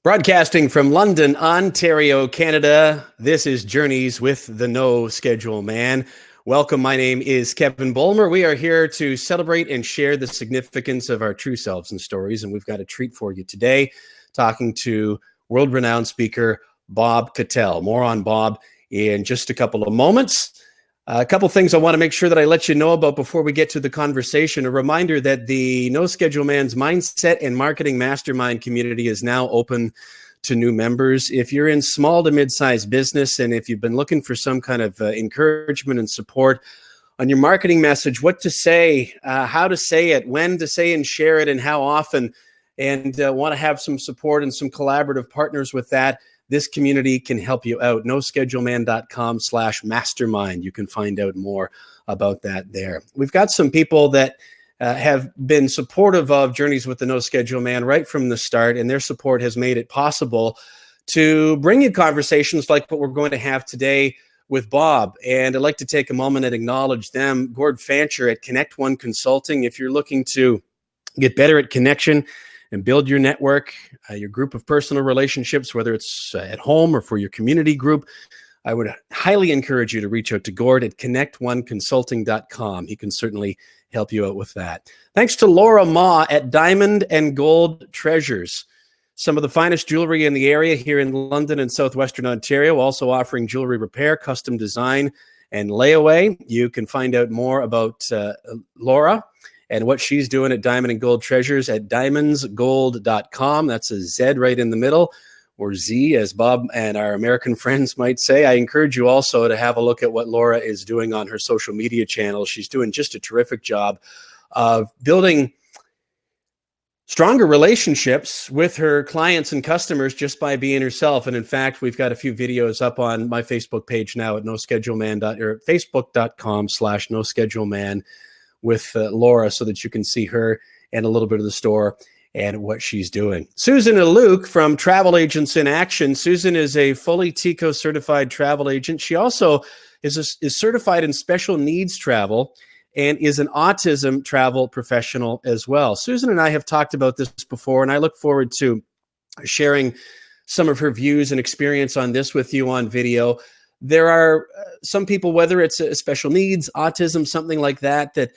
Broadcasting from London, Ontario, Canada, this is Journeys with the No Schedule Man. Welcome, my name is Kevin Bulmer. We are here to celebrate and share the significance of our true selves and stories, and we've got a treat for you today, talking to world-renowned speaker Bob Kittell. More on Bob in just a couple of moments. A couple things I want to make sure that I let you know about before we get to the conversation. A reminder that the No Schedule Man's Mindset and Marketing Mastermind community is now open to new members. If you're in small to mid-sized business and if you've been looking for some kind of encouragement and support on your marketing message, what to say, how to say it, when to say and share it, and how often, and want to have some support and some collaborative partners with that, this community can help you out. noscheduleman.com/mastermind. You can find out more about that there. We've got some people that have been supportive of Journeys with the No Schedule Man right from the start, and their support has made it possible to bring you conversations like what we're going to have today with Bob. And I'd like to take a moment and acknowledge them. Gord Fancher at Connect One Consulting. If you're looking to get better at connection and build your network, your group of personal relationships, whether it's at home or for your community group, I would highly encourage you to reach out to Gord at connectoneconsulting.com. He can certainly help you out with that. Thanks to Laura Ma at Diamond and Gold Treasures, some of the finest jewelry in the area here in London and southwestern Ontario, also offering jewelry repair, custom design, and layaway. You can find out more about Laura and what she's doing at Diamond and Gold Treasures at diamondsgold.com. That's a Z right in the middle, or Z, as Bob and our American friends might say. I encourage you also to have a look at what Laura is doing on her social media channels. She's doing just a terrific job of building stronger relationships with her clients and customers just by being herself. And in fact, we've got a few videos up on my Facebook page now at facebook.com/noscheduleman with Laura, so that you can see her and a little bit of the store and what she's doing. Susan and Luke from Travel Agents in Action. Susan is a fully TICO certified travel agent. She also is certified in special needs travel and is an autism travel professional as well. Susan and I have talked about this before, and I look forward to sharing some of her views and experience on this with you on video. There are some people, whether it's a special needs, autism, something like that, that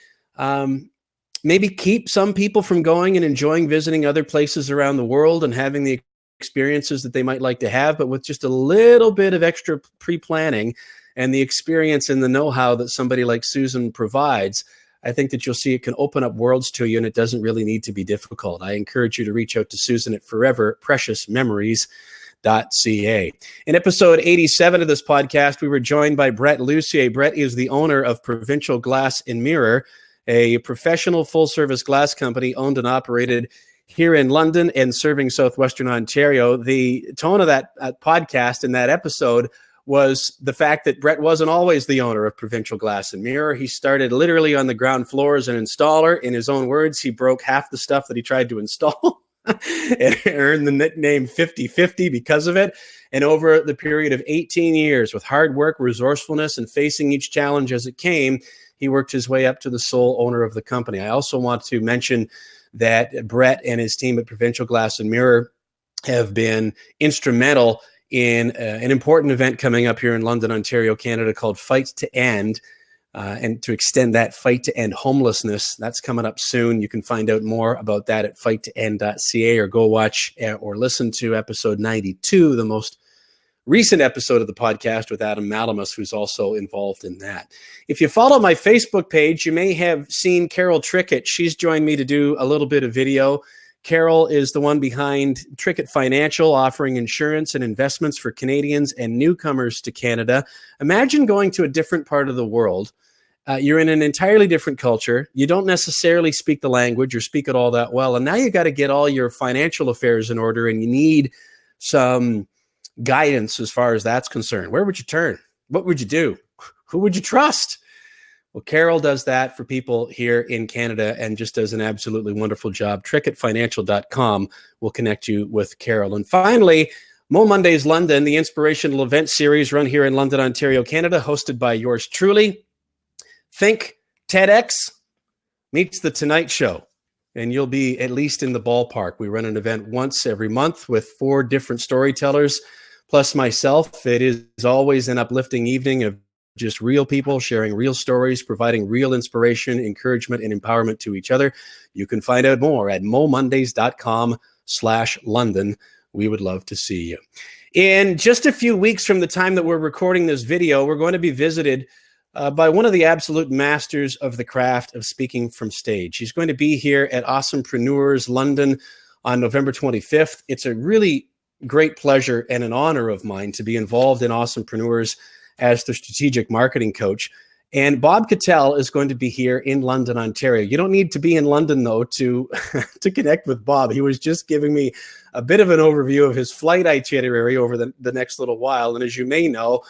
maybe keep some people from going and enjoying visiting other places around the world and having the experiences that they might like to have, but with just a little bit of extra pre-planning and the experience and the know-how that somebody like Susan provides, I think that you'll see it can open up worlds to you, and it doesn't really need to be difficult. I encourage you to reach out to Susan at foreverpreciousmemories.ca. In episode 87 of this podcast, we were joined by Brett Lucier. Brett is the owner of Provincial Glass and Mirror, a professional full-service glass company owned and operated here in London and serving southwestern Ontario. The tone of that podcast in that episode was the fact that Brett wasn't always the owner of Provincial Glass and Mirror. He started literally on the ground floor as an installer. In his own words, he broke half the stuff that he tried to install and earned the nickname 50/50 because of it. And over the period of 18 years, with hard work, resourcefulness, and facing each challenge as it came, he worked his way up to the sole owner of the company. I also want to mention that Brett and his team at Provincial Glass and Mirror have been instrumental in an important event coming up here in London, Ontario, Canada, called Fight to End, and to extend that fight to end homelessness. That's coming up soon. You can find out more about that at fighttoend.ca, or go watch or listen to episode 92, the most recent episode of the podcast with Adam Malamus, who's also involved in that. If you follow my Facebook page, you may have seen Carol Trickett. She's joined me to do a little bit of video. Carol is the one behind Trickett Financial, offering insurance and investments for Canadians and newcomers to Canada. Imagine going to a different part of the world. You're in an entirely different culture. You don't necessarily speak the language or speak it all that well. And now you got to get all your financial affairs in order, and you need some guidance as far as that's concerned. Where would you turn? What would you do? Who would you trust? Well, Carol does that for people here in Canada and just does an absolutely wonderful job. TrickettFinancial.com will connect you with Carol. And finally, Mo Mondays London, the inspirational event series run here in London, Ontario, Canada, hosted by yours truly. Think TEDx meets The Tonight Show. and you'll be at least in the ballpark. We run an event once every month with 4 different storytellers, plus myself. It is always an uplifting evening of just real people sharing real stories, providing real inspiration, encouragement, and empowerment to each other. You can find out more at momondays.com/London. We would love to see you. In just a few weeks from the time that we're recording this video, we're going to be visited by one of the absolute masters of the craft of speaking from stage. He's going to be here at Awesomepreneurzan London on November 25th. It's a really great pleasure and an honor of mine to be involved in Awesomepreneurs as the strategic marketing coach. And Bob Kittell is going to be here in London, Ontario. You don't need to be in London, though, to connect with Bob. He was just giving me a bit of an overview of his flight itinerary over the next little while. And as you may know,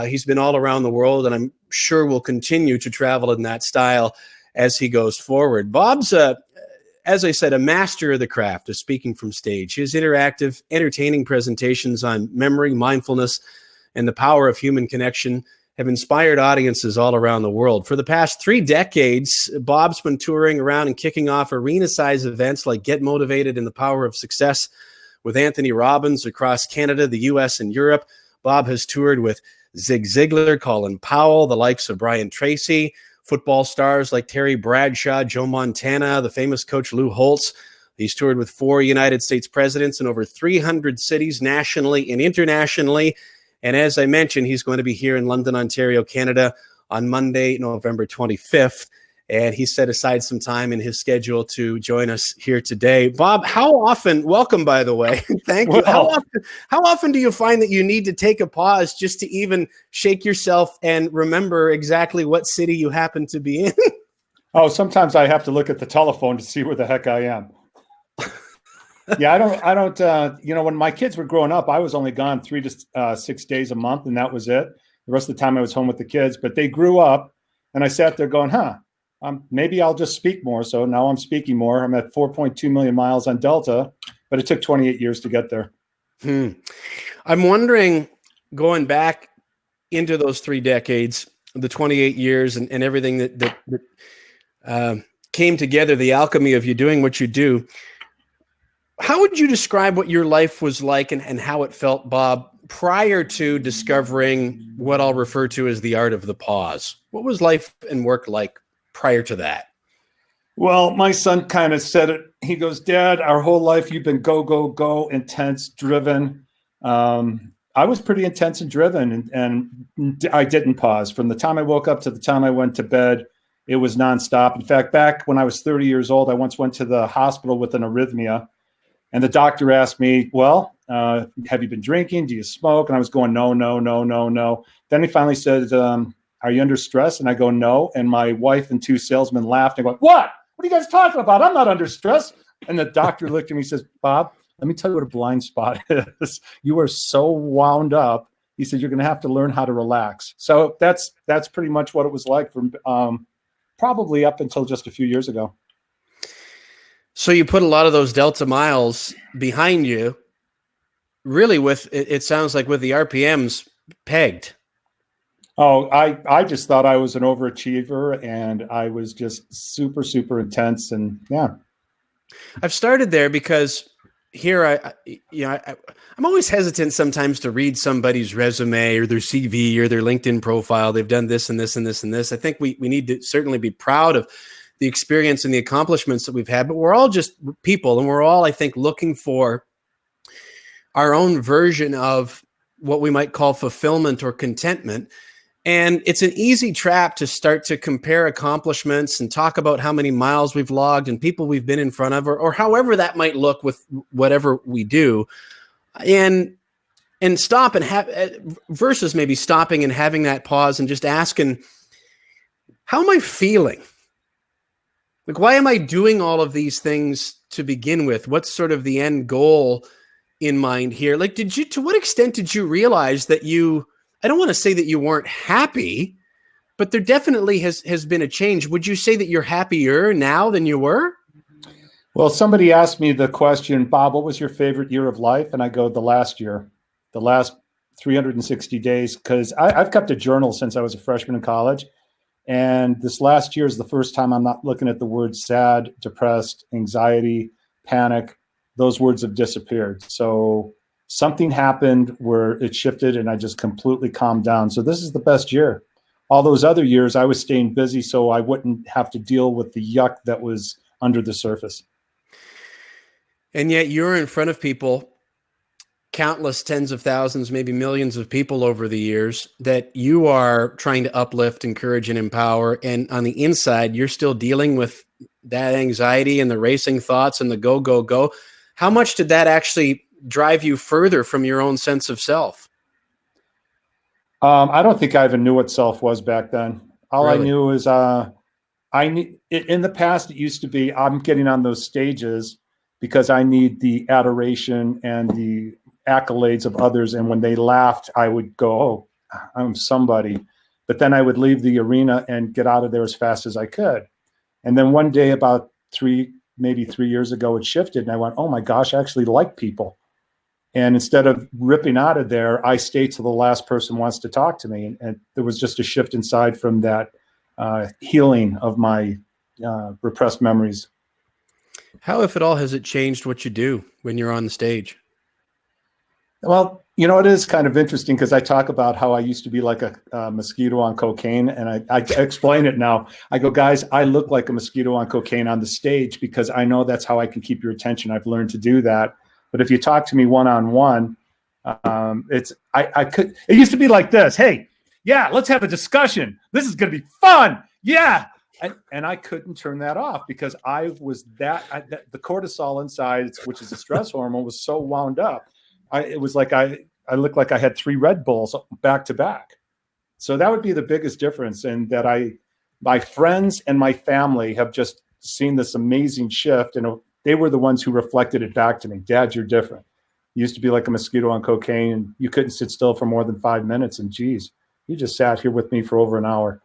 he's been all around the world, and I'm sure will continue to travel in that style as he goes forward. Bob's, as I said, a master of the craft of speaking from stage. His interactive, entertaining presentations on memory, mindfulness, and the power of human connection have inspired audiences all around the world. For the past 3 decades, Bob's been touring around and kicking off arena-sized events like Get Motivated and the Power of Success with Anthony Robbins across Canada, the US, and Europe. Bob has toured with Zig Ziglar, Colin Powell, the likes of Brian Tracy, football stars like Terry Bradshaw, Joe Montana, the famous coach Lou Holtz. He's toured with 4 United States presidents in over 300 cities nationally and internationally. And as I mentioned, he's going to be here in London, Ontario, Canada on Monday, November 25th. And he set aside some time in his schedule to join us here today. Bob, how often, welcome, by the way, thank you. How often do you find that you need to take a pause just to even shake yourself and remember exactly what city you happen to be in? Oh, sometimes I have to look at the telephone to see where the heck I am. Yeah, I don't, when my kids were growing up, I was only gone 3 to 6 days a month, and that was it. The rest of the time I was home with the kids, but they grew up, and I sat there going, maybe I'll just speak more. So now I'm speaking more. I'm at 4.2 million miles on Delta, but it took 28 years to get there. I'm wondering, going back into those 3 decades, the 28 years and everything that came together, the alchemy of you doing what you do, how would you describe what your life was like and how it felt, Bob, prior to discovering what I'll refer to as the art of the pause? What was life and work like prior to that? Well, my son kind of said it. He goes, Dad, our whole life you've been go, go, go, intense, driven. I was pretty intense and driven, and I didn't pause. From the time I woke up to the time I went to bed, it was nonstop. In fact, back when I was 30 years old, I once went to the hospital with an arrhythmia. And the doctor asked me, well, have you been drinking? Do you smoke? And I was going, no, no, no, no, no. Then he finally said, are you under stress? And I go, no. And my wife and 2 salesmen laughed and go, what? What are you guys talking about? I'm not under stress. And the doctor looked at me and says, Bob, let me tell you what a blind spot is. You are so wound up. He said, you're going to have to learn how to relax. So that's pretty much what it was like from probably up until just a few years ago. So you put a lot of those Delta miles behind you, really with, it sounds like with the RPMs pegged. Oh, I just thought I was an overachiever, and I was just super, super intense. And yeah. I've started there because here I'm always hesitant sometimes to read somebody's resume or their CV or their LinkedIn profile. They've done this and this and this and this. I think we need to certainly be proud of the experience and the accomplishments that we've had, but we're all just people, and we're all, I think, looking for our own version of what we might call fulfillment or contentment. And it's an easy trap to start to compare accomplishments and talk about how many miles we've logged and people we've been in front of, or however that might look with whatever we do, and stop and have, versus maybe stopping and having that pause and just asking, how am I feeling? Like, why am I doing all of these things to begin with? What's sort of the end goal in mind here? Like, to what extent did you realize that I don't want to say that you weren't happy, but there definitely has been a change. Would you say that you're happier now than you were? Well, somebody asked me the question, Bob, what was your favorite year of life? And I go, the last year, the last 360 days, because I've kept a journal since I was a freshman in college. And this last year is the first time I'm not looking at the words sad, depressed, anxiety, panic. Those words have disappeared. So something happened where it shifted and I just completely calmed down. So this is the best year. All those other years I was staying busy so I wouldn't have to deal with the yuck that was under the surface. And yet you're in front of people, countless tens of thousands, maybe millions of people over the years, that you are trying to uplift, encourage, and empower. And on the inside, you're still dealing with that anxiety and the racing thoughts and the go, go, go. How much did that actually drive you further from your own sense of self? I don't think I even knew what self was back then. All Really? I knew is in the past, it used to be I'm getting on those stages because I need the adoration and the accolades of others. And when they laughed, I would go, oh, I'm somebody. But then I would leave the arena and get out of there as fast as I could. And then one day, about maybe 3 years ago, it shifted. And I went, oh my gosh, I actually like people. And instead of ripping out of there, I stay till the last person wants to talk to me. And there was just a shift inside from that healing of my repressed memories. How, if at all, has it changed what you do when you're on the stage? Well, it is kind of interesting because I talk about how I used to be like a mosquito on cocaine. And I explain it now. I go, guys, I look like a mosquito on cocaine on the stage because I know that's how I can keep your attention. I've learned to do that. But if you talk to me one-on-one, it used to be like this. Hey, yeah, let's have a discussion. This is going to be fun. Yeah. And I couldn't turn that off because I was the cortisol inside, which is a stress hormone, was so wound up. It was like I looked like I had 3 Red Bulls back to back. So that would be the biggest difference. And that my friends and my family have just seen this amazing shift. And they were the ones who reflected it back to me. Dad, you're different. You used to be like a mosquito on cocaine and you couldn't sit still for more than 5 minutes. And geez, you just sat here with me for over an hour.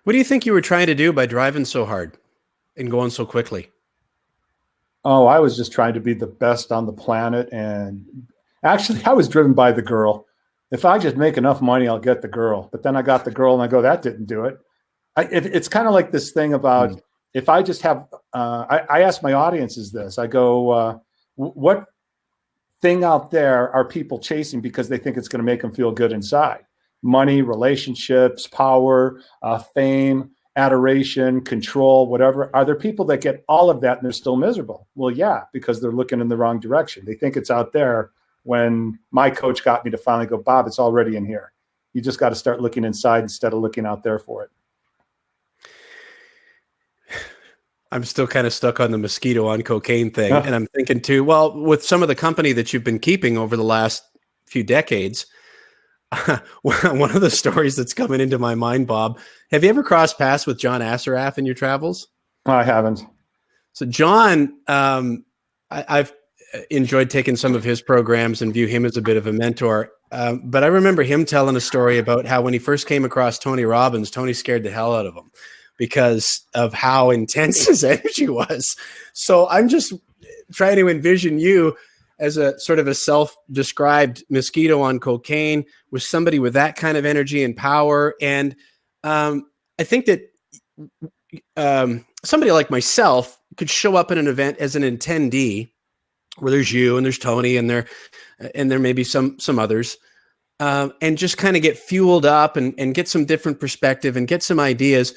What do you think you were trying to do by driving so hard and going so quickly? Oh, I was just trying to be the best on the planet. And actually, I was driven by the girl. If I just make enough money, I'll get the girl. But then I got the girl and I go, that didn't do it. It's kind of like this thing about if I just have, I ask my audiences this. I go, what thing out there are people chasing because they think it's going to make them feel good inside? Money, relationships, power, fame, adoration, control, whatever. Are there people that get all of that and they're still miserable? Well, yeah, because they're looking in the wrong direction. They think it's out there when my coach got me to finally go, Bob, it's already in here. You just got to start looking inside instead of looking out there for it. I'm still kind of stuck on the mosquito on cocaine thing. And I'm thinking too, well, with some of the company that you've been keeping over the last few decades, one of the stories that's coming into my mind, Bob, have you ever crossed paths with John Assaraf in your travels? I haven't. So John, I've enjoyed taking some of his programs and view him as a bit of a mentor. But I remember him telling a story about how when he first came across Tony Robbins, Tony scared the hell out of him because of how intense his energy was. So I'm just trying to envision you as a sort of a self-described mosquito on cocaine with somebody with that kind of energy and power. And I think that somebody like myself could show up at an event as an attendee where there's you and there's Tony and there may be some others, and just kind of get fueled up and get some different perspective and get some ideas.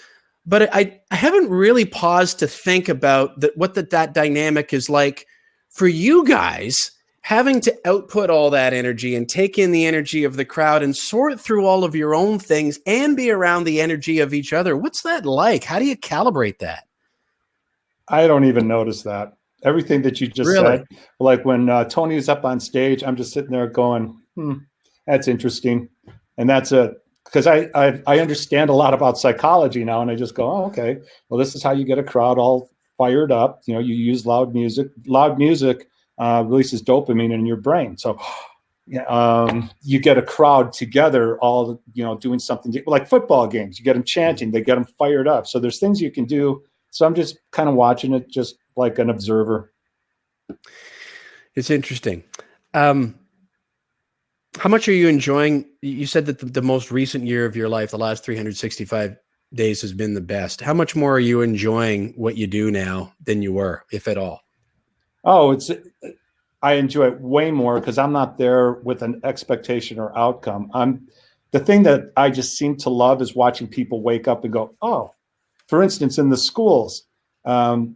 But I haven't really paused to think about what that dynamic is like for you guys, having to output all that energy and take in the energy of the crowd and sort through all of your own things and be around the energy of each other. What's that like? How do you calibrate that? I don't even notice that. Everything that you just said, like when Tony is up on stage, I'm just sitting there going, that's interesting. And that's because I understand a lot about psychology now. And I just go, oh, okay, well, this is how you get a crowd all fired up. You use loud music. Loud music releases dopamine in your brain. So you get a crowd together all, doing something like football games. You get them chanting, they get them fired up. So there's things you can do. So I'm just kind of watching it just like an observer. It's interesting. How much are you enjoying? You said that the most recent year of your life, the last 365 days has been the best? How much more are you enjoying what you do now than you were, if at all? Oh, I enjoy it way more because I'm not there with an expectation or outcome. The thing that I just seem to love is watching people wake up and go, oh, for instance, in the schools. And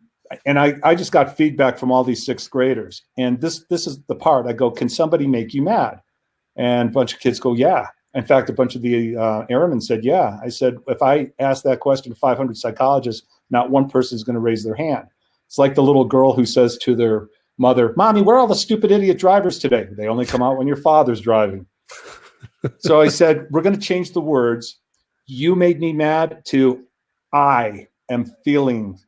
I just got feedback from all these sixth graders. And this is the part I go, can somebody make you mad? And a bunch of kids go, yeah. In fact, a bunch of the airmen said, yeah. I said, if I ask that question to 500 psychologists, not one person is going to raise their hand. It's like the little girl who says to their mother, Mommy, where are all the stupid idiot drivers today? They only come out when your father's driving. So I said, we're going to change the words. You made me mad to I am feeling,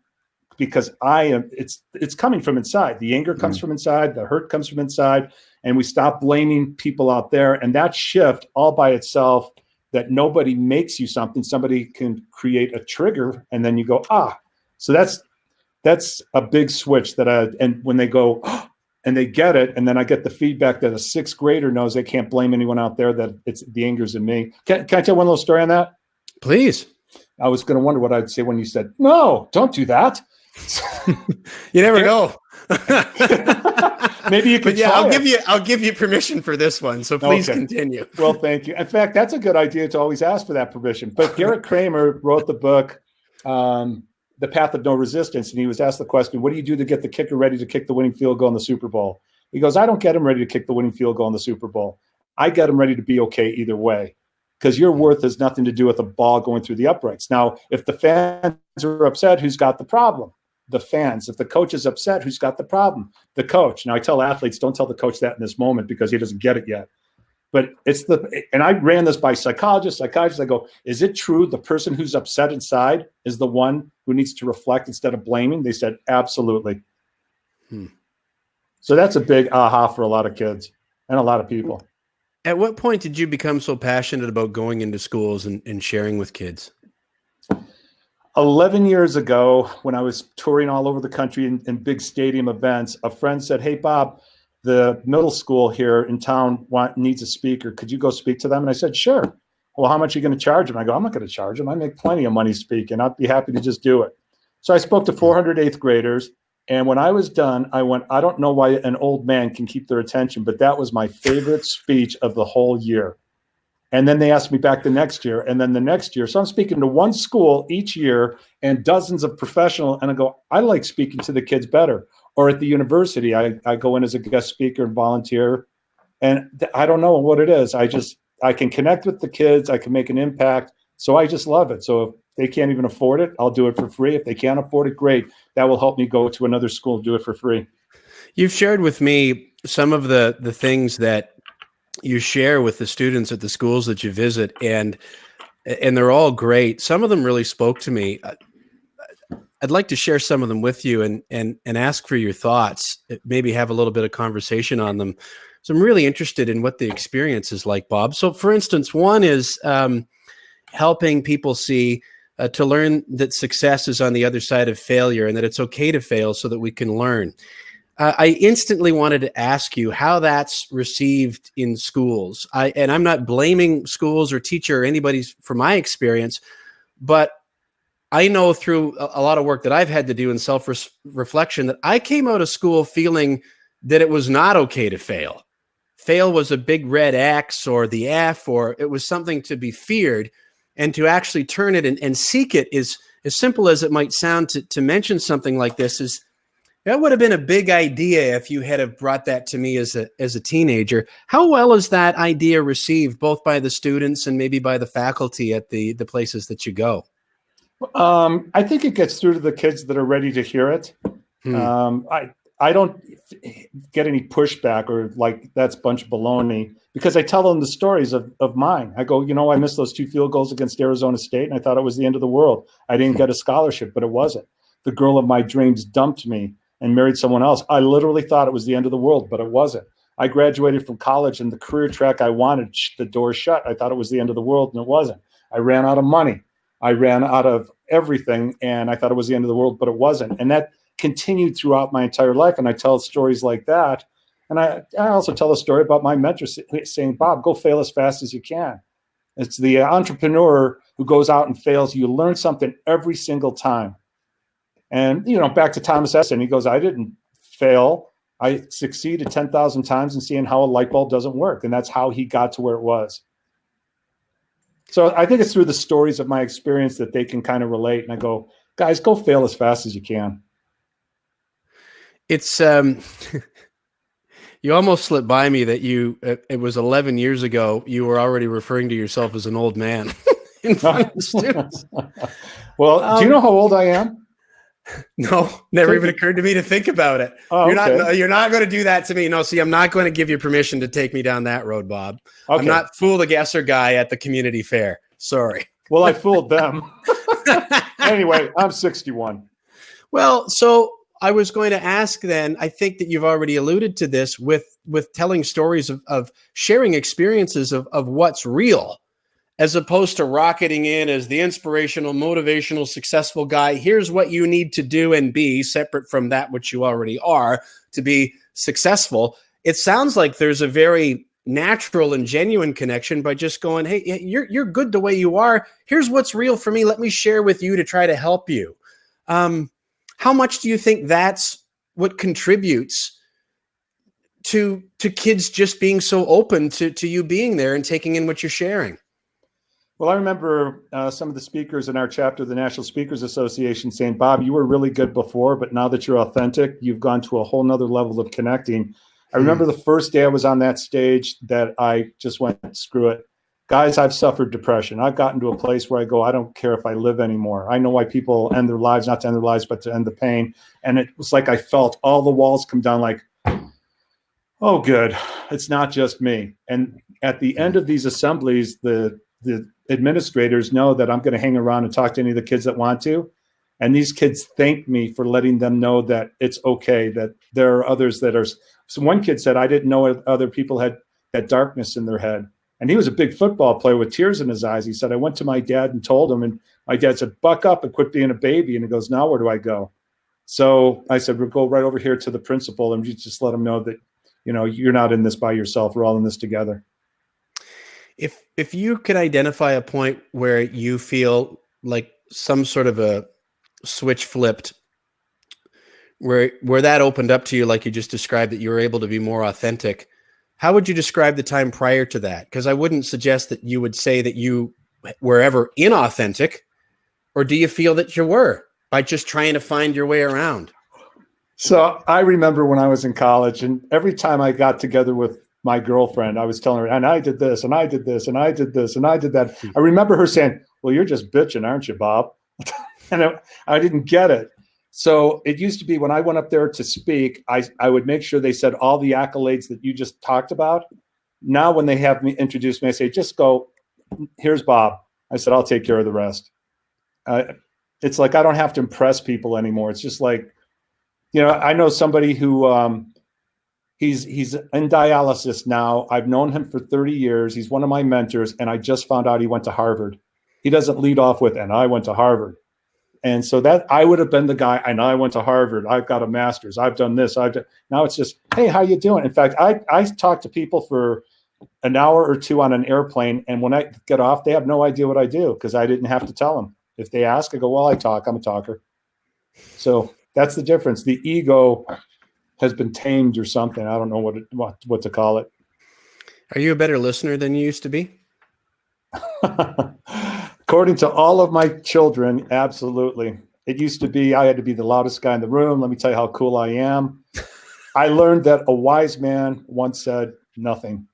because I am, it's coming from inside. The anger comes from inside. The hurt comes from inside. And we stop blaming people out there. And that shift all by itself, that nobody makes you something, somebody can create a trigger. And then you go, ah. So that's a big switch and when they go, oh, and they get it, and then I get the feedback that a sixth grader knows they can't blame anyone out there, that it's the anger's in me. Can I tell one little story on that? Please. I was going to wonder what I'd say when you said, no, don't do that. You never know. Maybe you could. Yeah, I'll give you permission for this one. So please continue. Well, thank you. In fact, that's a good idea to always ask for that permission. But Garrett Kramer wrote the book, The Path of No Resistance. And he was asked the question, what do you do to get the kicker ready to kick the winning field goal in the Super Bowl? He goes, I don't get him ready to kick the winning field goal in the Super Bowl. I get him ready to be okay either way. Because your worth has nothing to do with a ball going through the uprights. Now, if the fans are upset, who's got the problem? The fans. If the coach is upset, who's got the problem? The coach. Now, I tell athletes, don't tell the coach that in this moment because he doesn't get it yet. But and I ran this by psychologists. I go, is it true the person who's upset inside is the one who needs to reflect instead of blaming? They said, absolutely. So that's a big aha for a lot of kids and a lot of people. At what point did you become so passionate about going into schools and sharing with kids? 11 years ago, when I was touring all over the country in big stadium events, a friend said, hey, Bob, the middle school here in town needs a speaker. Could you go speak to them? And I said, sure. Well, how much are you going to charge them? I go, I'm not going to charge them. I make plenty of money speaking. I'd be happy to just do it. So I spoke to 400 eighth graders. And when I was done, I went, I don't know why an old man can keep their attention, but that was my favorite speech of the whole year. And then they asked me back the next year, and then the next year. So I'm speaking to one school each year and dozens of professional. And I go, I like speaking to the kids better. Or at the university, I go in as a guest speaker and volunteer. And I don't know what it is. I can connect with the kids. I can make an impact. So I just love it. So if they can't even afford it, I'll do it for free. If they can't afford it, great. That will help me go to another school and do it for free. You've shared with me some of the things that you share with the students at the schools that you visit, and they're all great. Some of them really spoke to me. I'd like to share some of them with you and ask for your thoughts, maybe have a little bit of conversation on them. So I'm really interested in what the experience is like, Bob. So for instance, one is helping people see to learn that success is on the other side of failure and that it's okay to fail so that we can learn. I instantly wanted to ask you how that's received in schools. And I'm not blaming schools or teacher or anybody from my experience, but I know through a lot of work that I've had to do in self-reflection that I came out of school feeling that it was not okay to fail. Fail was a big red X or the F, or it was something to be feared. And to actually turn it and seek it is as simple as it might sound to mention something like this is, that would have been a big idea if you had have brought that to me as a teenager. How well is that idea received both by the students and maybe by the faculty at the places that you go? I think it gets through to the kids that are ready to hear it. I don't get any pushback or like that's a bunch of baloney because I tell them the stories of mine. I go, I missed those 2 field goals against Arizona State and I thought it was the end of the world. I didn't get a scholarship, but it wasn't. The girl of my dreams dumped me and married someone else. I literally thought it was the end of the world, but it wasn't. I graduated from college and the career track I wanted, the door shut. I thought it was the end of the world and it wasn't. I ran out of money. I ran out of everything and I thought it was the end of the world, but it wasn't. And that continued throughout my entire life. And I tell stories like that. And I also tell a story about my mentor saying, Bob, go fail as fast as you can. It's the entrepreneur who goes out and fails. You learn something every single time. And, back to Thomas Edison, he goes, I didn't fail. I succeeded 10,000 times in seeing how a light bulb doesn't work. And that's how he got to where it was. So I think it's through the stories of my experience that they can kind of relate. And I go, guys, go fail as fast as you can. It's, you almost slipped by me that it was 11 years ago, you were already referring to yourself as an old man in front of the students. Well, do you know how old I am? No, never even occurred to me to think about it. Oh, You're not going to do that to me. No, see, I'm not going to give you permission to take me down that road, Bob. Okay. I'm not fool the guesser guy at the community fair. Sorry. Well, I fooled them. Anyway, I'm 61. Well, so I was going to ask then, I think that you've already alluded to this with telling stories of sharing experiences of what's real, as opposed to rocketing in as the inspirational, motivational, successful guy. Here's what you need to do and be separate from that which you already are to be successful. It sounds like there's a very natural and genuine connection by just going, hey, you're good the way you are. Here's what's real for me. Let me share with you to try to help you. How much do you think that's what contributes to kids just being so open to you being there and taking in what you're sharing? Well, I remember some of the speakers in our chapter of the National Speakers Association saying, Bob, you were really good before, but now that you're authentic, you've gone to a whole nother level of connecting. I remember the first day I was on that stage that I just went, screw it. Guys, I've suffered depression. I've gotten to a place where I go, I don't care if I live anymore. I know why people end their lives, not to end their lives, but to end the pain. And it was like I felt all the walls come down like, oh, good. It's not just me. And at the end of these assemblies, the administrators know that I'm going to hang around and talk to any of the kids that want to. And these kids thank me for letting them know that it's okay, that there are others that are. So one kid said, I didn't know other people had that darkness in their head. And he was a big football player with tears in his eyes. He said, I went to my dad and told him, and my dad said, buck up and quit being a baby. And he goes, now where do I go? So I said, we'll go right over here to the principal and just let him know that, you're not in this by yourself. We're all in this together. If you could identify a point where you feel like some sort of a switch flipped, where that opened up to you, like you just described, that you were able to be more authentic, how would you describe the time prior to that? Because I wouldn't suggest that you would say that you were ever inauthentic, or do you feel that you were by just trying to find your way around? So I remember when I was in college, and every time I got together with my girlfriend, I was telling her, and I did this, and I did this, and I did this, and I did that. I remember her saying, well, you're just bitching, aren't you, Bob? And I didn't get it. So it used to be when I went up there to speak, I would make sure they said all the accolades that you just talked about. Now when they have me introduce me, I say, just go, here's Bob. I said, I'll take care of the rest. It's like I don't have to impress people anymore. It's just like, I know somebody who he's in dialysis now. I've known him for 30 years. He's one of my mentors, and I just found out he went to Harvard. He doesn't lead off with, and I went to Harvard. And so that I would have been the guy, and I went to Harvard. I've got a master's. I've done this. Now it's just, hey, how you doing? In fact, I talk to people for an hour or two on an airplane, and when I get off, they have no idea what I do because I didn't have to tell them. If they ask, I go, well, I talk. I'm a talker. So that's the difference. The ego has been tamed or something. I don't know what to call it. Are you a better listener than you used to be? According to all of my children, absolutely. It used to be I had to be the loudest guy in the room. Let me tell you how cool I am. I learned that a wise man once said nothing.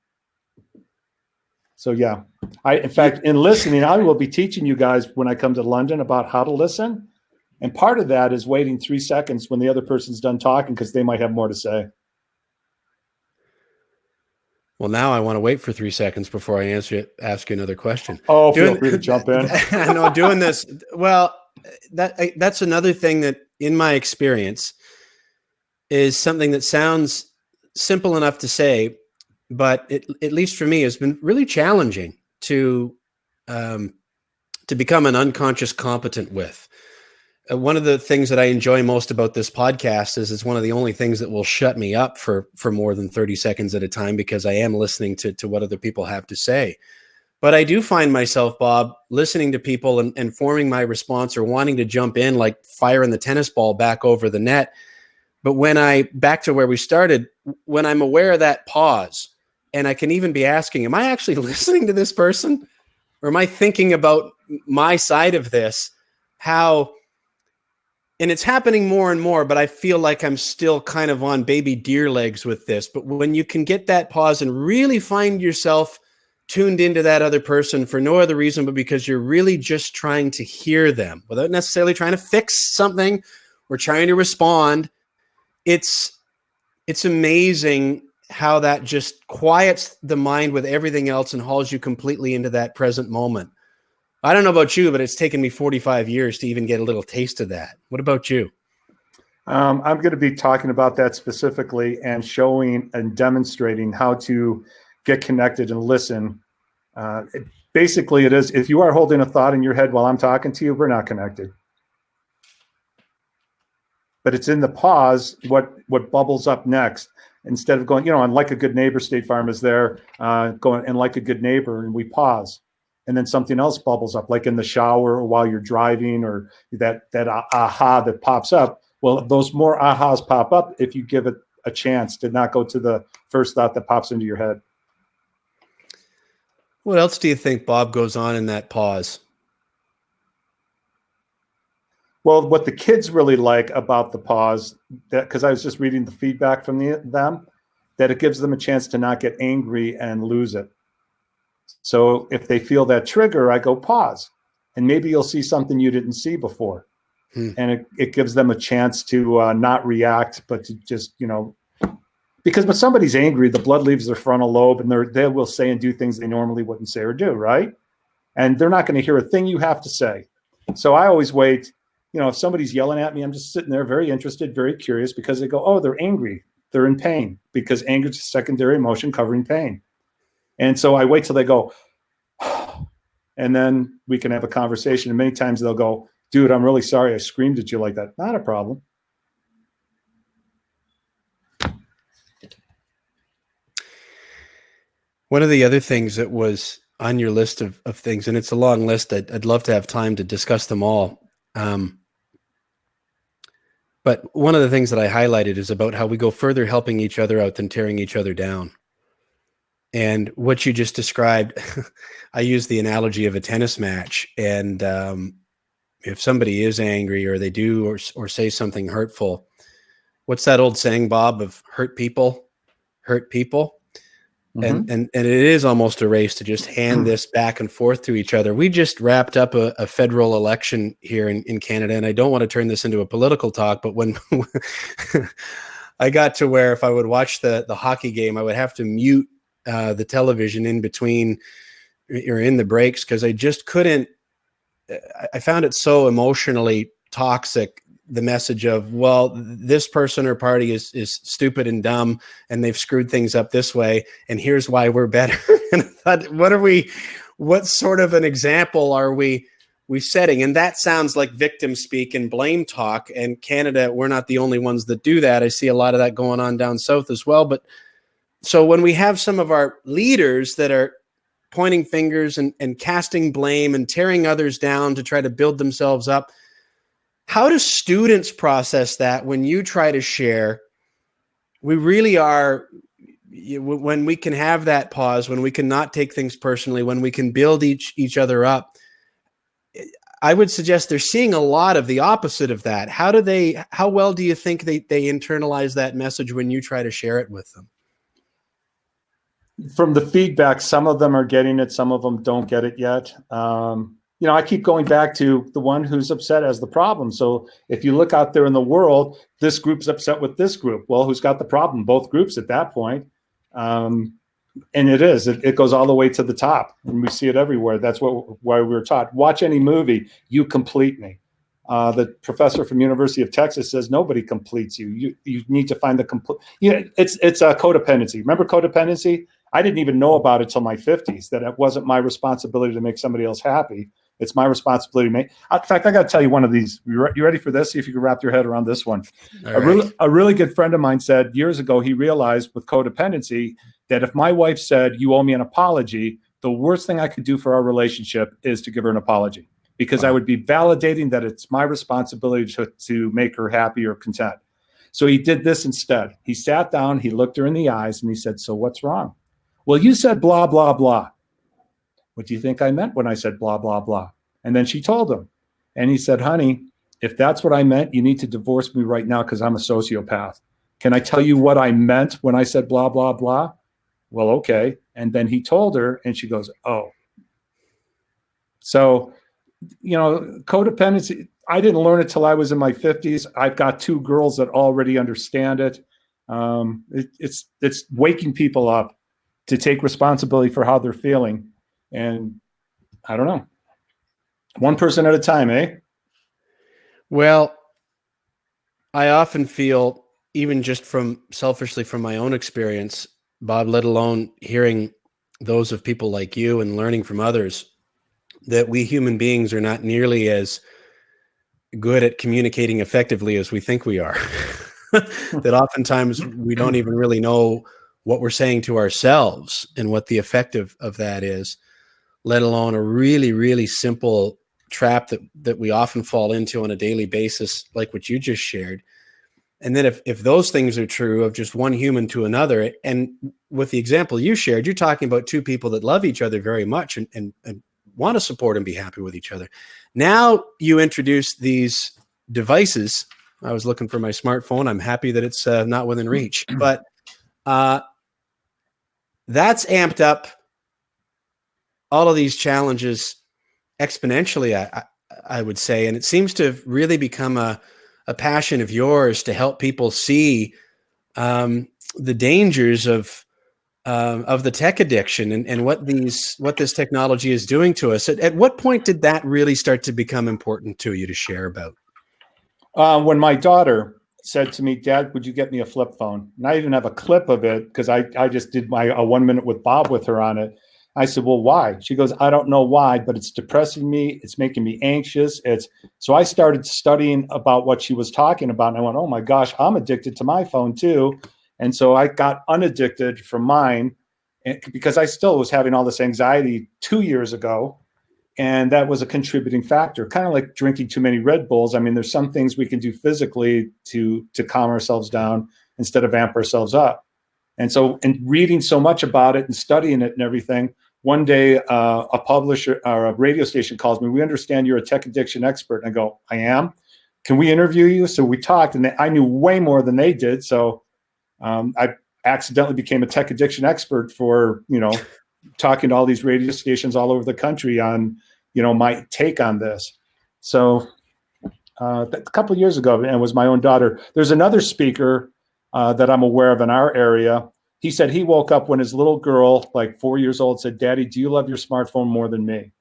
So yeah, in fact, in listening, I will be teaching you guys when I come to London about how to listen. And part of that is waiting 3 seconds when the other person's done talking because they might have more to say. Well, now I want to wait for 3 seconds before I ask you another question. Oh, feel free to jump in. I know doing this. Well, that's another thing that in my experience is something that sounds simple enough to say, but at least for me has been really challenging to become an unconscious competent with. One of the things that I enjoy most about this podcast is it's one of the only things that will shut me up for more than 30 seconds at a time because I am listening to what other people have to say. But I do find myself, Bob, listening to people and forming my response or wanting to jump in, like firing the tennis ball back over the net. But back to where we started, when I'm aware of that pause, and I can even be asking, am I actually listening to this person? Or am I thinking about my side of this? And it's happening more and more, but I feel like I'm still kind of on baby deer legs with this. But when you can get that pause and really find yourself tuned into that other person for no other reason, but because you're really just trying to hear them without necessarily trying to fix something or trying to respond, it's amazing how that just quiets the mind with everything else and hauls you completely into that present moment. I don't know about you, but it's taken me 45 years to even get a little taste of that. What about you? I'm going to be talking about that specifically and showing and demonstrating how to get connected and listen. Basically, it is, if you are holding a thought in your head while I'm talking to you, we're not connected. But it's in the pause what bubbles up next. Instead of going, and like a good neighbor, State Farm is there, going, and like a good neighbor, and we pause. And then something else bubbles up, like in the shower or while you're driving, or that aha that pops up. Well, those more ahas pop up if you give it a chance to not go to the first thought that pops into your head. What else do you think, Bob, goes on in that pause? Well, what the kids really like about the pause, because I was just reading the feedback from them, that it gives them a chance to not get angry and lose it. So if they feel that trigger, I go pause, and maybe you'll see something you didn't see before. And it gives them a chance to not react, but to just, because when somebody's angry, the blood leaves their frontal lobe, and they will say and do things they normally wouldn't say or do, right? And they're not going to hear a thing you have to say. So I always wait. If somebody's yelling at me, I'm just sitting there very interested, very curious, because they go, oh, they're angry. They're in pain, because anger is a secondary emotion covering pain. And so I wait till they go, and then we can have a conversation. And many times they'll go, dude, I'm really sorry I screamed at you like that. Not a problem. One of the other things that was on your list of things, and it's a long list, I'd love to have time to discuss them all. But one of the things that I highlighted is about how we go further helping each other out than tearing each other down. And what you just described, I use the analogy of a tennis match. And if somebody is angry or they do or say something hurtful, what's that old saying, Bob, of hurt people hurt people? Mm-hmm. And it is almost a race to just hand this back and forth to each other. We just wrapped up a federal election here in Canada, and I don't want to turn this into a political talk, but when I got to where if I would watch the hockey game, I would have to mute the television in between or in the breaks, because I just couldn't. I found it so emotionally toxic, the message of, well, this person or party is stupid and dumb, and they've screwed things up this way, and here's why we're better. And I thought, what sort of an example are we setting? And that sounds like victim speak and blame talk. And Canada, we're not the only ones that do that. I see a lot of that going on down south as well. But so when we have some of our leaders that are pointing fingers and casting blame and tearing others down to try to build themselves up, how do students process that when you try to share? We really are, when we can have that pause, when we can not take things personally, when we can build each other up, I would suggest they're seeing a lot of the opposite of that. How well do you think they internalize that message when you try to share it with them? From the feedback, some of them are getting it, some of them don't get it yet. I keep going back to the one who's upset as the problem. So if you look out there in the world, this group's upset with this group. Well, who's got the problem? Both groups at that point. And it goes all the way to the top, and we see it everywhere. That's why we were taught. Watch any movie, you complete me. The professor from University of Texas says nobody completes you. You need to find the complete. It's a codependency. Remember codependency? I didn't even know about it till my 50s, that it wasn't my responsibility to make somebody else happy. It's my responsibility to make. In fact, I got to tell you one of these. You ready for this? See if you can wrap your head around this one. A really good friend of mine said years ago, he realized with codependency that if my wife said, you owe me an apology, the worst thing I could do for our relationship is to give her an apology, because I Wow. would be validating that it's my responsibility to make her happy or content. So he did this instead. He sat down, he looked her in the eyes, and he said, so what's wrong? Well, you said blah, blah, blah. What do you think I meant when I said blah, blah, blah? And then she told him. And he said, honey, if that's what I meant, you need to divorce me right now because I'm a sociopath. Can I tell you what I meant when I said blah, blah, blah? Well, okay. And then he told her, and she goes, oh. So, codependency, I didn't learn it till I was in my 50s. I've got 2 girls that already understand it. It's waking people up to take responsibility for how they're feeling. And I don't know, one person at a time, eh? Well, I often feel, even just selfishly from my own experience, Bob, let alone hearing those of people like you and learning from others, that we human beings are not nearly as good at communicating effectively as we think we are. That oftentimes we don't even really know what we're saying to ourselves and what the effect of that is, let alone a really, really simple trap that we often fall into on a daily basis, like what you just shared. And then if those things are true of just one human to another, and with the example you shared, you're talking about 2 people that love each other very much and want to support and be happy with each other. Now you introduce these devices. I was looking for my smartphone. I'm happy that it's not within reach, but that's amped up all of these challenges exponentially, I would say. And it seems to have really become a passion of yours to help people see the dangers of the tech addiction and what this technology is doing to us. At what point did that really start to become important to you to share about? When my daughter said to me, Dad, would you get me a flip phone? And I even have a clip of it because I just did a 1 minute with Bob with her on it. I said, well, why? She goes, I don't know why, but it's depressing me. It's making me anxious. So I started studying about what she was talking about. And I went, oh my gosh, I'm addicted to my phone too. And so I got unaddicted from mine because I still was having all this anxiety 2 years ago. And that was a contributing factor, kind of like drinking too many Red Bulls. I mean, there's some things we can do physically to calm ourselves down instead of amp ourselves up. And so in reading so much about it and studying it and everything, one day a publisher or a radio station calls me. We understand you're a tech addiction expert. And I go, I am. Can we interview you? So we talked, and I knew way more than they did. So I accidentally became a tech addiction expert for, talking to all these radio stations all over the country on, my take on this. So a couple of years ago, and it was my own daughter. There's another speaker that I'm aware of in our area. He said he woke up when his little girl, like 4 years old, said, Daddy, do you love your smartphone more than me?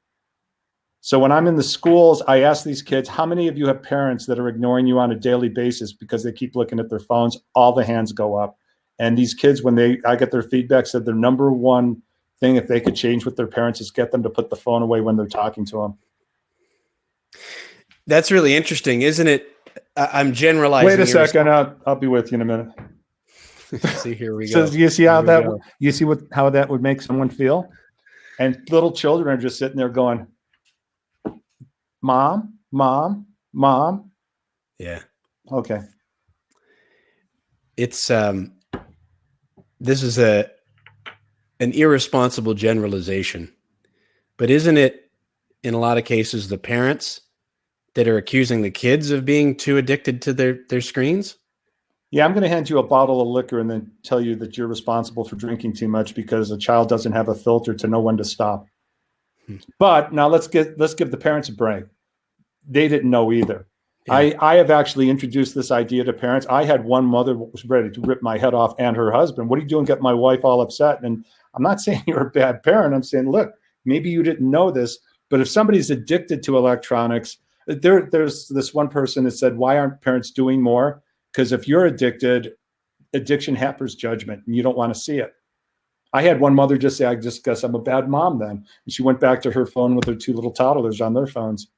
So when I'm in the schools, I ask these kids, how many of you have parents that are ignoring you on a daily basis because they keep looking at their phones? All the hands go up. And these kids, when I get their feedback, said their number one thing, if they could change with their parents, is get them to put the phone away when they're talking to them. That's really interesting, isn't it? I'm generalizing. Wait a second. I'll be with you in a minute. See, here we go. So you see how how that would make someone feel? And little children are just sitting there going, Mom, Mom, Mom. Yeah. Okay. It's this is an irresponsible generalization, but isn't it in a lot of cases the parents that are accusing the kids of being too addicted to their screens? Yeah, I'm going to hand you a bottle of liquor and then tell you that you're responsible for drinking too much because a child doesn't have a filter to know when to stop. But now let's give the parents a break. They didn't know either. Yeah. I have actually introduced this idea to parents. I had one mother who was ready to rip my head off, and her husband. What are you doing? Get my wife all upset. And I'm not saying you're a bad parent. I'm saying, look, maybe you didn't know this, but if somebody's addicted to electronics, there's this one person that said, why aren't parents doing more? Because if you're addicted, addiction hampers judgment, and you don't want to see it. I had one mother just say, I just guess I'm a bad mom then. And she went back to her phone with her two little toddlers on their phones.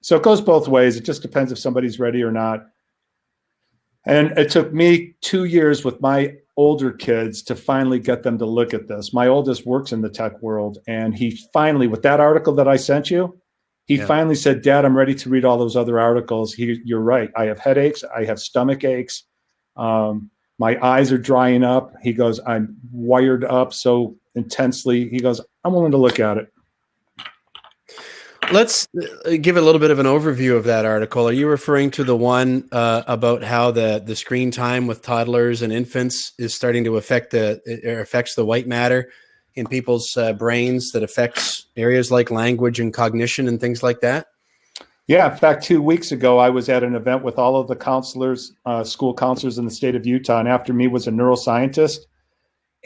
So it goes both ways. It just depends if somebody's ready or not. And it took me 2 years with my older kids to finally get them to look at this. My oldest works in the tech world, and he finally, with that article that I sent you, he finally said, Dad, I'm ready to read all those other articles. You're right. I have headaches. I have stomach aches. My eyes are drying up. He goes, I'm wired up so intensely. He goes, I'm willing to look at it. Let's give a little bit of an overview of that article. Are you referring to the one about how the screen time with toddlers and infants is starting to affects the white matter in people's brains that affects areas like language and cognition and things like that? Yeah. In fact, 2 weeks ago, I was at an event with all of the counselors, school counselors in the state of Utah. And after me was a neuroscientist.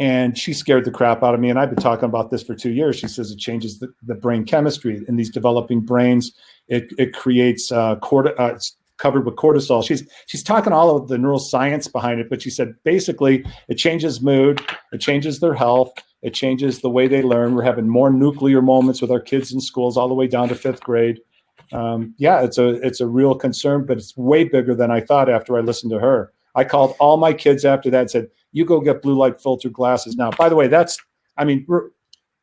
And she scared the crap out of me. And I've been talking about this for 2 years. She says it changes the brain chemistry in these developing brains. It creates it's covered with cortisol. She's talking all of the neuroscience behind it, but she said basically it changes mood, it changes their health, it changes the way they learn. We're having more nuclear moments with our kids in schools all the way down to 5th grade. It's a real concern, but it's way bigger than I thought after I listened to her. I called all my kids after that and said, you go get blue light filter glasses now. By the way,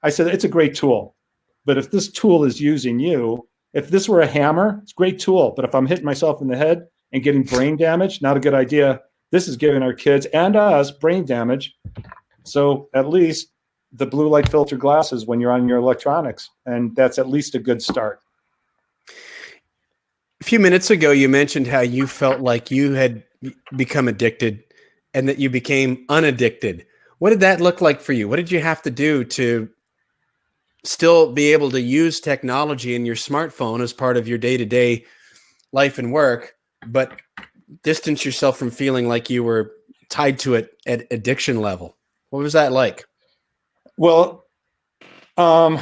I said, it's a great tool, but if this tool is using you, if this were a hammer, it's a great tool. But if I'm hitting myself in the head and getting brain damage, not a good idea. This is giving our kids and us brain damage. So at least the blue light filter glasses when you're on your electronics, and that's at least a good start. A few minutes ago, you mentioned how you felt like you had become addicted and that you became unaddicted. What did that look like for you? What did you have to do to still be able to use technology in your smartphone as part of your day-to-day life and work, but distance yourself from feeling like you were tied to it at addiction level? What was that like? Well, I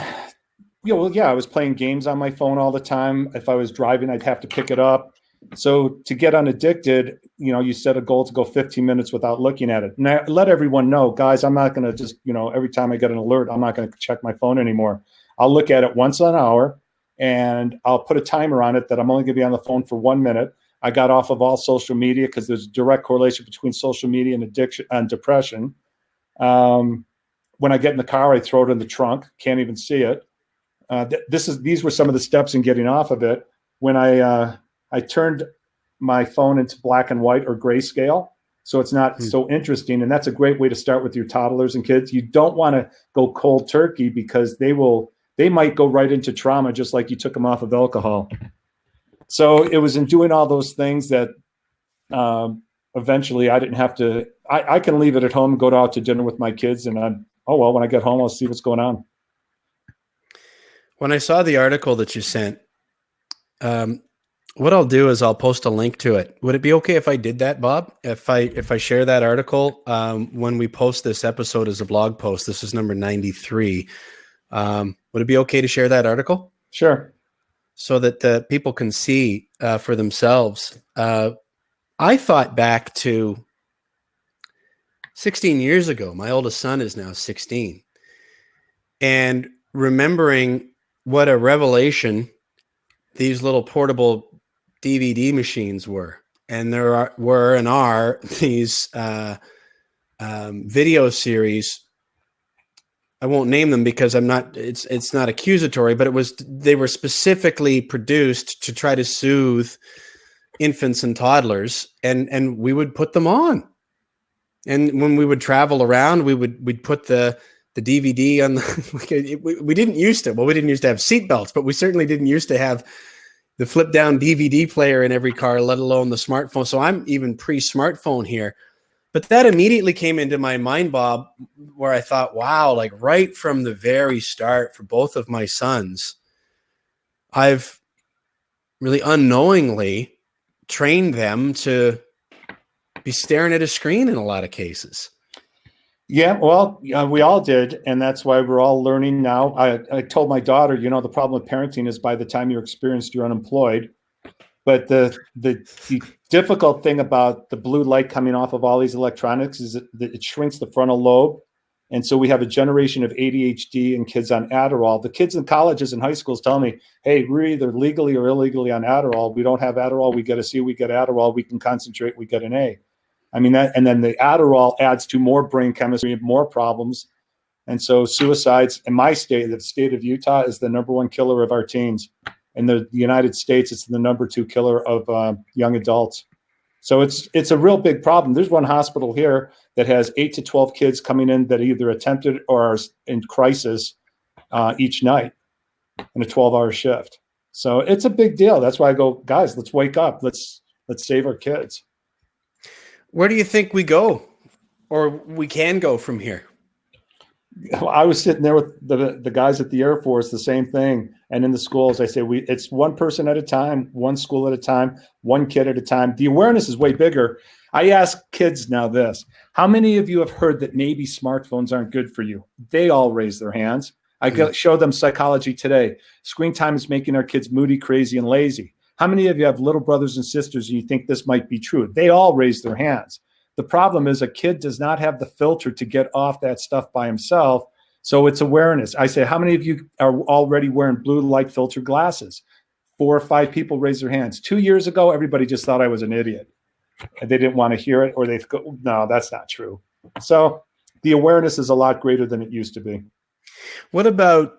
was playing games on my phone all the time. If I was driving, I'd have to pick it up. So to get unaddicted, you set a goal to go 15 minutes without looking at it. And I let everyone know, guys, I'm not going to just, every time I get an alert, I'm not going to check my phone anymore. I'll look at it once an hour, and I'll put a timer on it that I'm only going to be on the phone for 1 minute. I got off of all social media because there's a direct correlation between social media and addiction and depression. When I get in the car, I throw it in the trunk. Can't even see it. These were some of the steps in getting off of it. When I turned my phone into black and white or grayscale, so it's not so interesting. And that's a great way to start with your toddlers and kids. You don't want to go cold turkey because they might go right into trauma, just like you took them off of alcohol. So it was in doing all those things that eventually I didn't have to. I can leave it at home, go out to dinner with my kids, and when I get home, I'll see what's going on. When I saw the article that you sent, what I'll do is I'll post a link to it. Would it be okay if I did that, Bob? If I share that article when we post this episode as a blog post? This is number 93. Would it be okay to share that article? Sure. So that the people can see for themselves. I thought back to 16 years ago. My oldest son is now 16. And remembering what a revelation these little portable DVD machines were. And there were and are these video series. I won't name them because it's not accusatory, but they were specifically produced to try to soothe infants and toddlers, and we would put them on. And when we would travel around, we'd put the DVD on we didn't used to have seatbelts, but we certainly didn't used to have the flip down DVD player in every car, let alone the smartphone. So I'm even pre-smartphone here. But that immediately came into my mind, Bob, where I thought, wow, like right from the very start for both of my sons, I've really unknowingly trained them to be staring at a screen in a lot of cases. Yeah, well, we all did. And that's why we're all learning now. I told my daughter, the problem with parenting is by the time you're experienced, you're unemployed. But the difficult thing about the blue light coming off of all these electronics is that it shrinks the frontal lobe. And so we have a generation of ADHD and kids on Adderall. The kids in colleges and high schools tell me, hey, we're either legally or illegally on Adderall. We don't have Adderall, we get a C, we get Adderall, we can concentrate, we get an A. I mean, and then the Adderall adds to more brain chemistry, more problems. And so suicides in my state, the state of Utah, is the #1 killer of our teens. In the United States, it's the #2 killer of young adults. So it's a real big problem. There's one hospital here that has 8 to 12 kids coming in that either attempted or are in crisis each night in a 12-hour shift. So it's a big deal. That's why I go, guys, let's wake up. Let's save our kids. Where do you think we go, or we can go from here? I was sitting there with the guys at the Air Force, the same thing. And in the schools, I say, it's one person at a time, one school at a time, one kid at a time. The awareness is way bigger. I ask kids now this: how many of you have heard that maybe smartphones aren't good for you? They all raise their hands. I show them Psychology Today. Screen time is making our kids moody, crazy, and lazy. How many of you have little brothers and sisters and you think this might be true? They all raise their hands. The problem is a kid does not have the filter to get off that stuff by himself. So it's awareness. I say, how many of you are already wearing blue light filter glasses? 4 or 5 people raise their hands. 2 years ago, everybody just thought I was an idiot. And they didn't want to hear it, or they go, no, that's not true. So the awareness is a lot greater than it used to be. What about,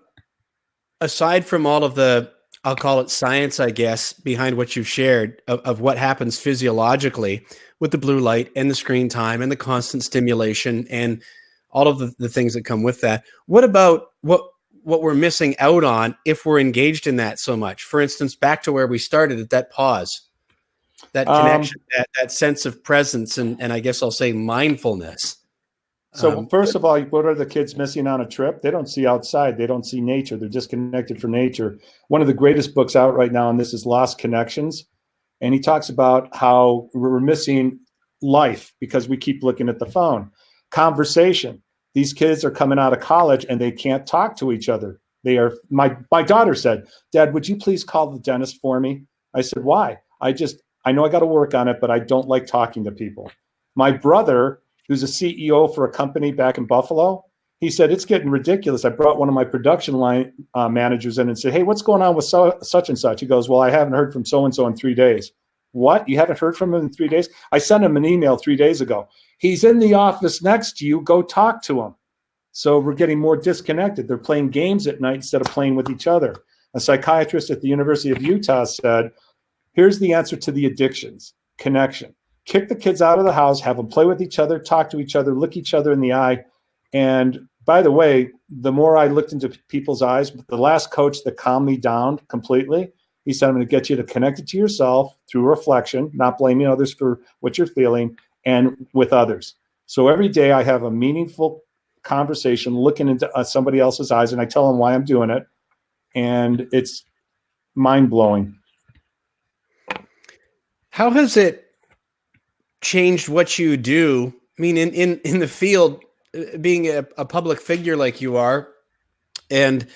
aside from all of the, I'll call it science, I guess, behind what you've shared of what happens physiologically with the blue light and the screen time and the constant stimulation and all of the things that come with that. What about what we're missing out on if we're engaged in that so much? For instance, back to where we started at that pause, that connection, that sense of presence, and I guess I'll say mindfulness. So first of all, what are the kids missing on a trip? They don't see outside. They don't see nature. They're disconnected from nature. One of the greatest books out right now on this is Lost Connections. And he talks about how we're missing life because we keep looking at the phone. Conversation. These kids are coming out of college and they can't talk to each other. They are. My daughter said, "Dad, would you please call the dentist for me?" I said, "Why?" I know I got to work on it, but I don't like talking to people. My brother, who's a CEO for a company back in Buffalo, he said, "It's getting ridiculous." I brought one of my production line managers in and said, "Hey, what's going on with such and such?" He goes, "Well, I haven't heard from so-and-so in 3 days." "What? You haven't heard from him in 3 days?" "I sent him an email 3 days ago." "He's in the office next to you. Go talk to him." So we're getting more disconnected. They're playing games at night instead of playing with each other. A psychiatrist at the University of Utah said, here's the answer to the addictions: connection. Kick the kids out of the house, have them play with each other, talk to each other, look each other in the eye. And by the way, the more I looked into people's eyes, the last coach that calmed me down completely, he said, "I'm going to get you to connect it to yourself through reflection, not blaming others for what you're feeling, and with others." So every day I have a meaningful conversation looking into somebody else's eyes, and I tell them why I'm doing it. And it's mind-blowing. How has it changed what you do? I mean, in the field, being a public figure like you are, and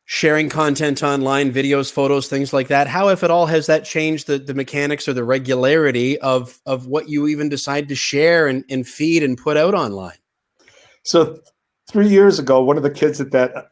sharing content online, videos, photos, things like that, how, if at all, has that changed the mechanics or the regularity of what you even decide to share and feed and put out online? So 3 years ago, one of the kids at that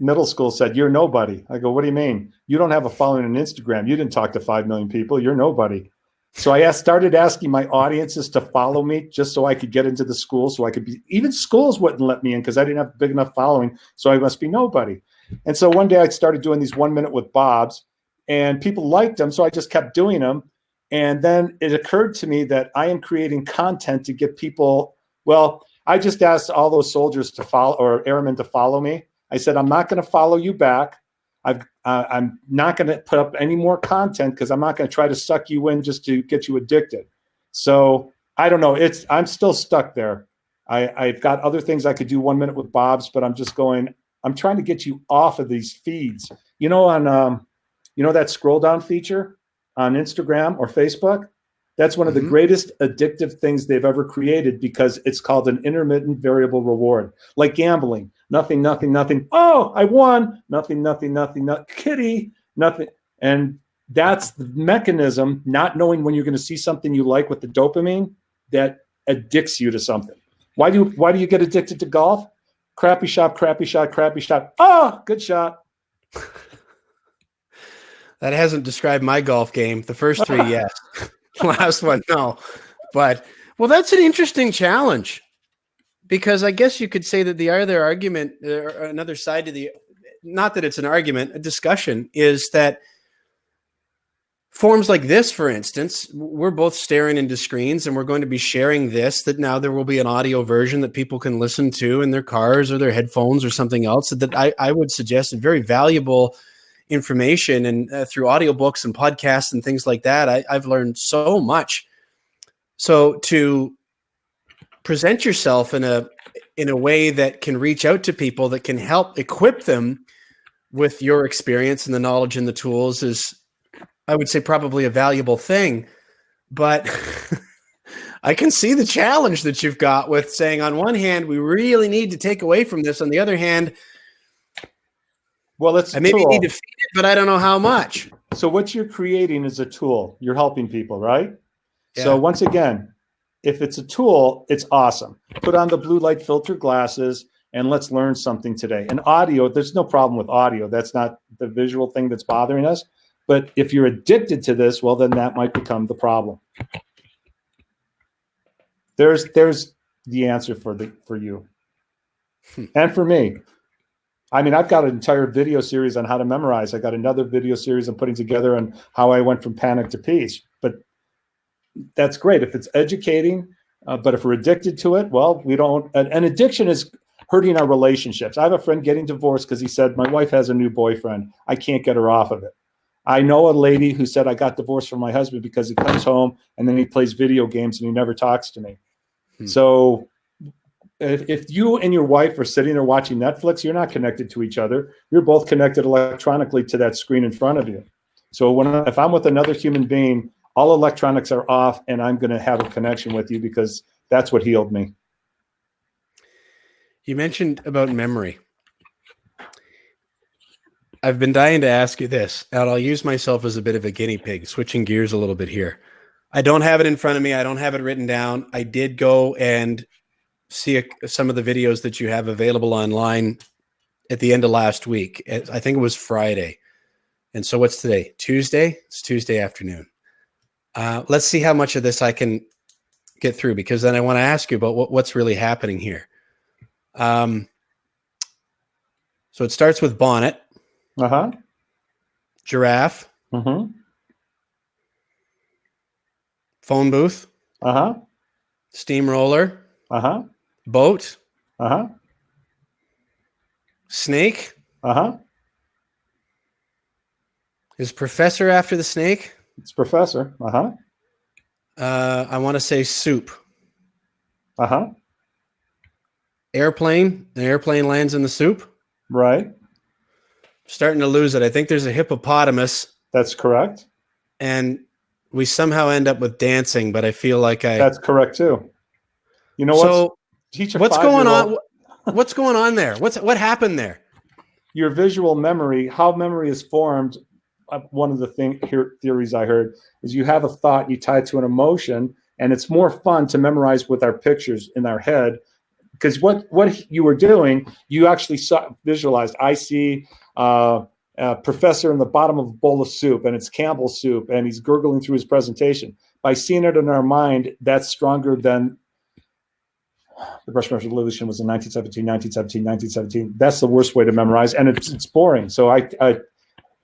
middle school said, "You're nobody." I go, "What do you mean? You don't have a following on Instagram. You didn't talk to 5 million people. You're nobody." So I started asking my audiences to follow me just so I could get into the school, so I could be, even schools wouldn't let me in because I didn't have a big enough following. So I must be nobody. And so one day I started doing these 1 minute with Bobs, and people liked them. So I just kept doing them. And then it occurred to me that I am creating content to get people, well, I just asked all those soldiers to follow, or airmen to follow me. I said, "I'm not going to follow you back. I'm not going to put up any more content because I'm not going to try to suck you in just to get you addicted." So I don't know. I'm still stuck there. I've got other things I could do 1 minute with Bob's, but I'm trying to get you off of these feeds. You know, on that scroll down feature on Instagram or Facebook? That's one of the greatest addictive things they've ever created because it's called an intermittent variable reward, like gambling. Nothing, nothing, nothing. Oh, I won. Nothing, nothing, nothing, nothing. Kitty, nothing. And that's the mechanism, not knowing when you're going to see something you like with the dopamine, that addicts you to something. Why do you get addicted to golf? Crappy shot, crappy shot, crappy shot. Oh, good shot. That hasn't described my golf game. The first 3, yes. Last one, no. But Well, that's an interesting challenge, because I guess you could say that the other argument, or another side to the, not that it's an argument, a discussion, is that forms like this, for instance, we're both staring into screens and we're going to be sharing this, that now there will be an audio version that people can listen to in their cars or their headphones or something else, that I would suggest is very valuable information. And through audiobooks and podcasts and things like that, I've learned so much. So to present yourself in a way that can reach out to people, that can help equip them with your experience and the knowledge and the tools, is, I would say, probably a valuable thing. But I can see the challenge that you've got with saying, on one hand, we really need to take away from this. On the other hand, well, it's I maybe need to feed it, but I don't know how much. So what you're creating is a tool. You're helping people, right? Yeah. So once again, if it's a tool, it's awesome. Put on the blue light filter glasses and let's learn something today. And audio, there's no problem with audio. That's not the visual thing that's bothering us. But if you're addicted to this, well, then that might become the problem. There's the answer for you and for me. I mean, I've got an entire video series on how to memorize. I got another video series I'm putting together on how I went from panic to peace. But that's great if it's educating. But if we're addicted to it, well, we don't. An addiction is hurting our relationships. I have a friend getting divorced because he said, my wife has a new boyfriend. I can't get her off of it. I know a lady who said, I got divorced from my husband because he comes home and then he plays video games and he never talks to me. So if you and your wife are sitting there watching Netflix, you're not connected to each other. You're both connected electronically to that screen in front of you. So if I'm with another human being, all electronics are off and I'm going to have a connection with you, because that's what healed me. You mentioned about memory. I've been dying to ask you this, and I'll use myself as a bit of a guinea pig, switching gears a little bit here. I don't have it in front of me. I don't have it written down. I did go and see some of the videos that you have available online at the end of last week. I think it was Friday. And so what's today? Tuesday? It's Tuesday afternoon. Let's see how much of this I can get through, because then I want to ask you about what's really happening here. So it starts with bonnet. Uh-huh. Giraffe. Mm-hmm. Phone booth. Uh-huh. Steamroller. Uh-huh. Boat. Uh-huh. Snake. Uh-huh. Is professor after the snake? It's professor. Uh-huh. I want to say soup. Uh-huh. Airplane. An airplane lands in the soup. Right. Starting to lose it. I think there's a hippopotamus. That's correct. And we somehow end up with dancing, but I feel like That's correct too. You know so what's going on? What's going on there? What happened there? Your visual memory, how memory is formed. One of the theories I heard is you have a thought, you tie it to an emotion, and it's more fun to memorize with our pictures in our head. Because what you were doing, you actually visualized. I see a professor in the bottom of a bowl of soup, and it's Campbell's soup, and he's gurgling through his presentation. By seeing it in our mind, that's stronger than the Bradshaw Revolution was in 1917. That's the worst way to memorize, and it's boring. So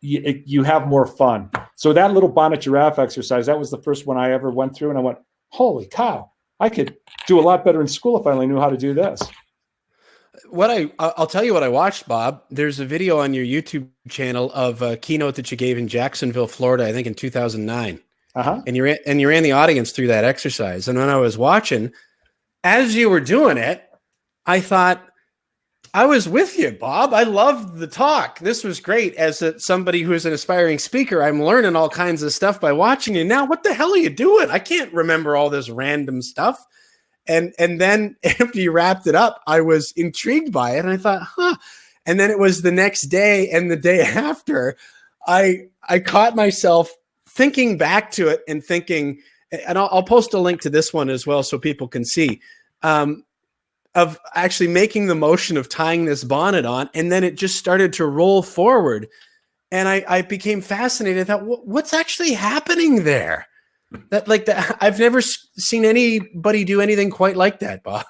you have more fun. So that little bonnet giraffe exercise, that was the first one I ever went through, and I went, holy cow, I could do a lot better in school if I only knew how to do this. I'll tell you what I watched, Bob. There's a video on your YouTube channel of a keynote that you gave in Jacksonville, Florida, I think in 2009. Uh-huh. And you ran the audience through that exercise. And when I was watching, as you were doing it, I thought, I was with you, Bob. I loved the talk. This was great. As somebody who is an aspiring speaker, I'm learning all kinds of stuff by watching you. Now, what the hell are you doing? I can't remember all this random stuff. And then after you wrapped it up, I was intrigued by it. And I thought, And then it was the next day and the day after, I caught myself thinking back to it and thinking, and I'll post a link to this one as well so people can see, of actually making the motion of tying this bonnet on, and then it just started to roll forward. And I became fascinated. I thought, what's actually happening there? I've never seen anybody do anything quite like that, Bob.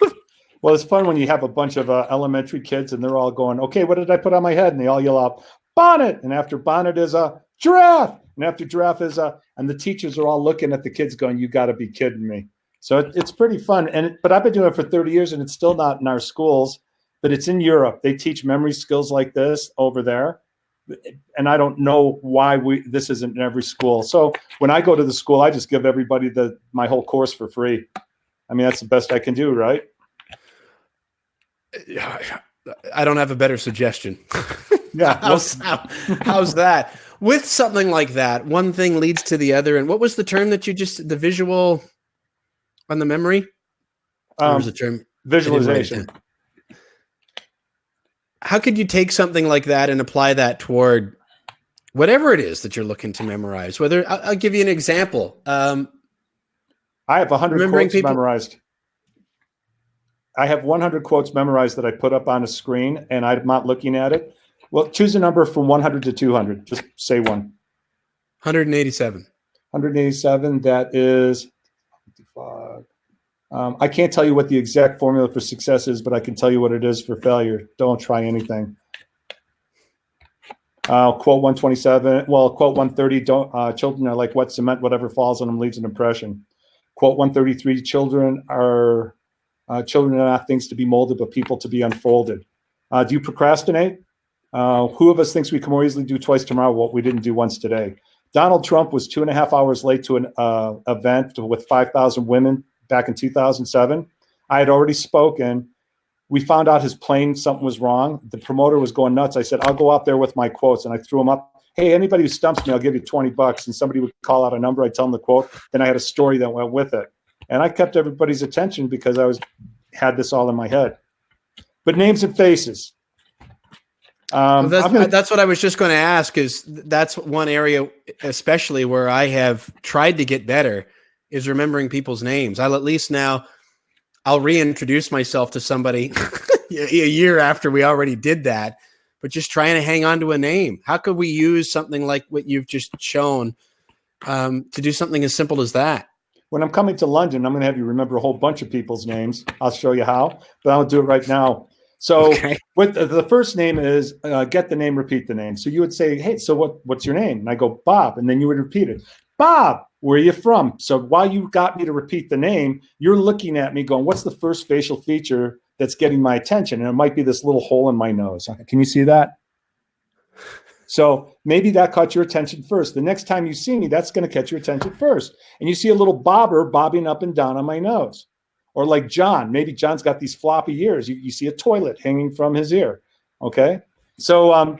Well, it's fun when you have a bunch of elementary kids and they're all going, okay, what did I put on my head? And they all yell out, bonnet. And after bonnet is a giraffe. And after giraffe is and the teachers are all looking at the kids going, you got to be kidding me. So it's pretty fun. But I've been doing it for 30 years and it's still not in our schools, but it's in Europe. They teach memory skills like this over there. And I don't know why this isn't in every school. So when I go to the school, I just give everybody my whole course for free. I mean, that's the best I can do, right? I don't have a better suggestion. Yeah. How's that? With something like that, one thing leads to the other. And what was the term that the visual on the memory? What was the term? Visualization. How could you take something like that and apply that toward whatever it is that you're looking to memorize? I'll give you an example. I have 100 quotes memorized. I have 100 quotes memorized that I put up on a screen and I'm not looking at it. Well, choose a number from 100 to 200. Just say one. 187. 187. That is 55. I can't tell you what the exact formula for success is, but I can tell you what it is for failure. Don't try anything. Quote 127. Well, quote 130. Children are like wet cement. Whatever falls on them leaves an impression. Quote 133. Children are not things to be molded, but people to be unfolded. Do you procrastinate? Who of us thinks we can more easily do twice tomorrow what we didn't do once today? Donald Trump was 2.5 hours late to an event with 5,000 women back in 2007. I had already spoken. We found out his plane, something was wrong. The promoter was going nuts. I said, I'll go out there with my quotes. And I threw them up. Hey, anybody who stumps me, I'll give you $20. And somebody would call out a number. I'd tell them the quote. Then I had a story that went with it. And I kept everybody's attention because I had this all in my head. But names and faces. That's what I was just going to ask, is that's one area, especially where I have tried to get better, is remembering people's names. I'll reintroduce myself to somebody a year after we already did that, but just trying to hang on to a name. How could we use something like what you've just shown to do something as simple as that? When I'm coming to London, I'm going to have you remember a whole bunch of people's names. I'll show you how, but I'll do it right now. So with the first name is get the name, repeat the name. So you would say, hey, so what's your name? And I go, Bob. And then you would repeat it. Bob, where are you from? So while you got me to repeat the name, you're looking at me going, what's the first facial feature that's getting my attention? And it might be this little hole in my nose. Can you see that? So maybe that caught your attention first. The next time you see me, that's going to catch your attention first. And you see a little bobber bobbing up and down on my nose. Or like John, maybe John's got these floppy ears. You see a toilet hanging from his ear. Okay. So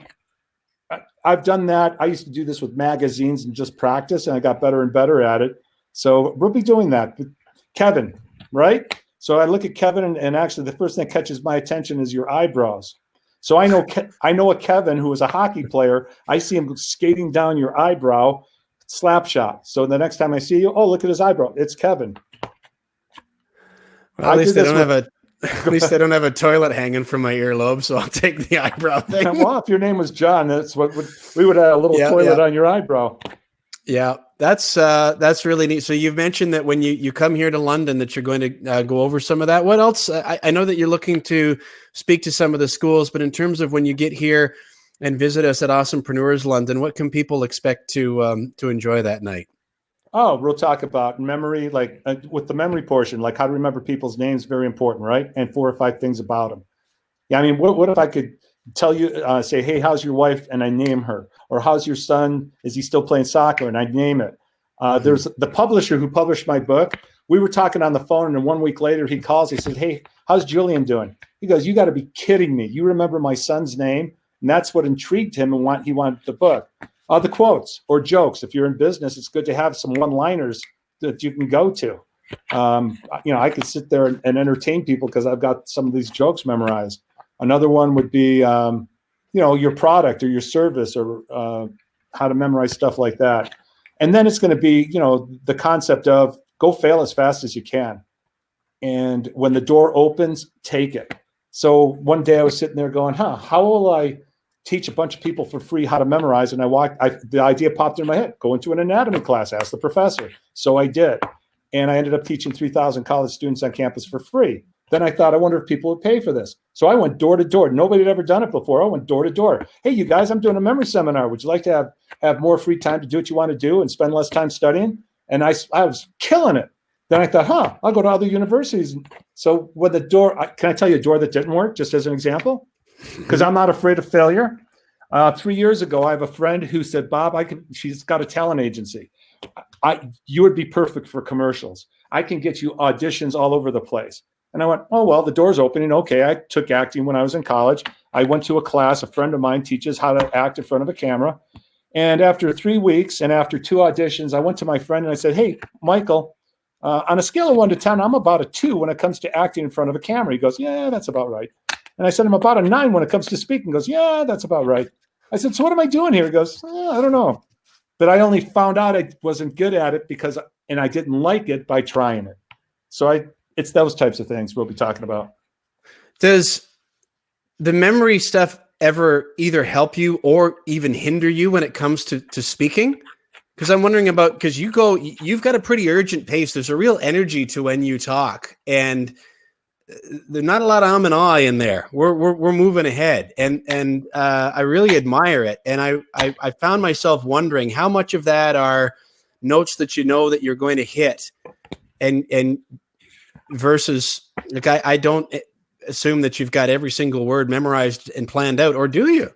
I've done that. I used to do this with magazines and just practice, and I got better and better at it. So we'll be doing that. But Kevin, right? So I look at Kevin, and actually the first thing that catches my attention is your eyebrows. So I know a Kevin who is a hockey player. I see him skating down your eyebrow, slap shot. So the next time I see you, oh, look at his eyebrow. It's Kevin. Well, at least they don't have a toilet hanging from my earlobe, so I'll take the eyebrow thing. Well, if your name was John, that's what we would have a little toilet on your eyebrow. Yeah, that's really neat. So you've mentioned that when you come here to London that you're going to go over some of that. What else? I know that you're looking to speak to some of the schools, but in terms of when you get here and visit us at Awesomepreneurs London, what can people expect to enjoy that night? Oh, we'll talk about memory, like with the memory portion, like how to remember people's names, very important, right? And 4 or 5 things about them. Yeah, I mean, what if I could tell you, say, hey, how's your wife? And I name her. Or how's your son? Is he still playing soccer? And I name it. There's the publisher who published my book. We were talking on the phone, and 1 week later, he calls. He says, hey, how's Julian doing? He goes, you got to be kidding me. You remember my son's name? And that's what intrigued him, and he wanted the book. The quotes or jokes. If you're in business, it's good to have some one-liners that you can go to. I could sit there and entertain people because I've got some of these jokes memorized. Another one would be, your product or your service, or how to memorize stuff like that. And then it's going to be, the concept of go fail as fast as you can. And when the door opens, take it. So one day I was sitting there going, how will I teach a bunch of people for free how to memorize. And the idea popped in my head, go into an anatomy class, ask the professor. So I did. And I ended up teaching 3,000 college students on campus for free. Then I thought, I wonder if people would pay for this. So I went door to door. Nobody had ever done it before. I went door to door. Hey, you guys, I'm doing a memory seminar. Would you like to have more free time to do what you want to do and spend less time studying? And I was killing it. Then I thought, I'll go to other universities. So when the door, can I tell you a door that didn't work, just as an example? Because I'm not afraid of failure. 3 years ago, I have a friend who said, Bob, she's got a talent agency. You would be perfect for commercials. I can get you auditions all over the place. And I went, oh, well, the door's opening. Okay, I took acting when I was in college. I went to a class. A friend of mine teaches how to act in front of a camera. And after 3 weeks and after 2 auditions, I went to my friend and I said, hey, Michael, on a scale of 1 to 10, I'm about a 2 when it comes to acting in front of a camera. He goes, yeah, that's about right. And I said, I'm about a 9 when it comes to speaking. He goes, yeah, that's about right. I said, so what am I doing here? He goes, I don't know. But I only found out I wasn't good at it and I didn't like it by trying it. So it's those types of things we'll be talking about. Does the memory stuff ever either help you or even hinder you when it comes to speaking? Because I'm wondering about, because you've got a pretty urgent pace. There's a real energy to when you talk, and there's not a lot of and ah in there. We're moving ahead, and I really admire it. And I found myself wondering how much of that are notes that you know that you're going to hit, and versus like I don't assume that you've got every single word memorized and planned out, or do you?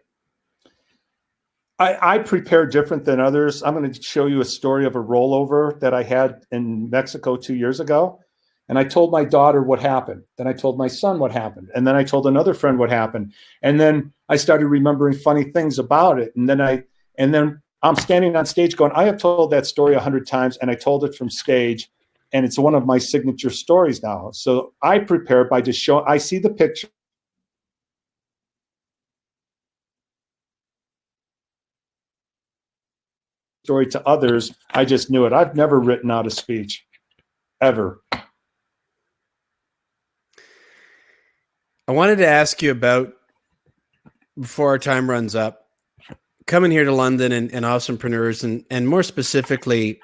I prepare different than others. I'm going to show you a story of a rollover that I had in Mexico 2 years ago. And I told my daughter what happened. Then I told my son what happened. And then I told another friend what happened. And then I started remembering funny things about it. And then I'm standing on stage going, I have told that story 100 times, and I told it from stage. And it's one of my signature stories now. So I prepare by just showing, I see the picture. Story to others. I just knew it. I've never written out a speech, ever. I wanted to ask you about, before our time runs up, coming here to London and Awesomepreneurs, and more specifically,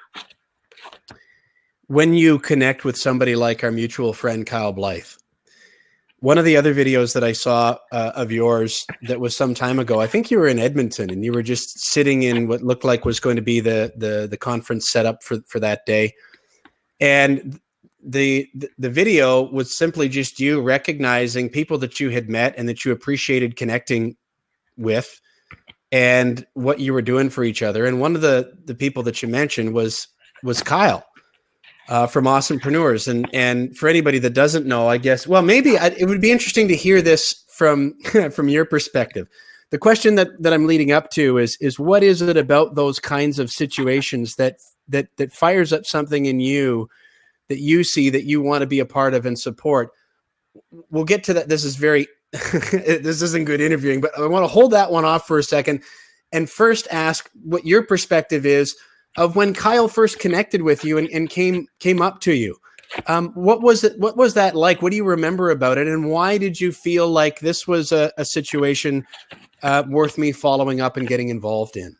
when you connect with somebody like our mutual friend, Kyle Blythe. One of the other videos that I saw of yours that was some time ago, I think you were in Edmonton and you were just sitting in what looked like was going to be the conference setup for that day. And the video was simply just you recognizing people that you had met and that you appreciated connecting with and what you were doing for each other. And one of the people that you mentioned was Kyle. From Awesomepreneurs. And for anybody that doesn't know, I guess, well, maybe it would be interesting to hear this from your perspective. The question that I'm leading up to is what is it about those kinds of situations that fires up something in you that you see that you want to be a part of and support? We'll get to that. This is this isn't good interviewing, but I want to hold that one off for a second and first ask what your perspective is of when Kyle first connected with you and came up to you. What was it? What was that like? What do you remember about it? And why did you feel like this was a situation worth me following up and getting involved in?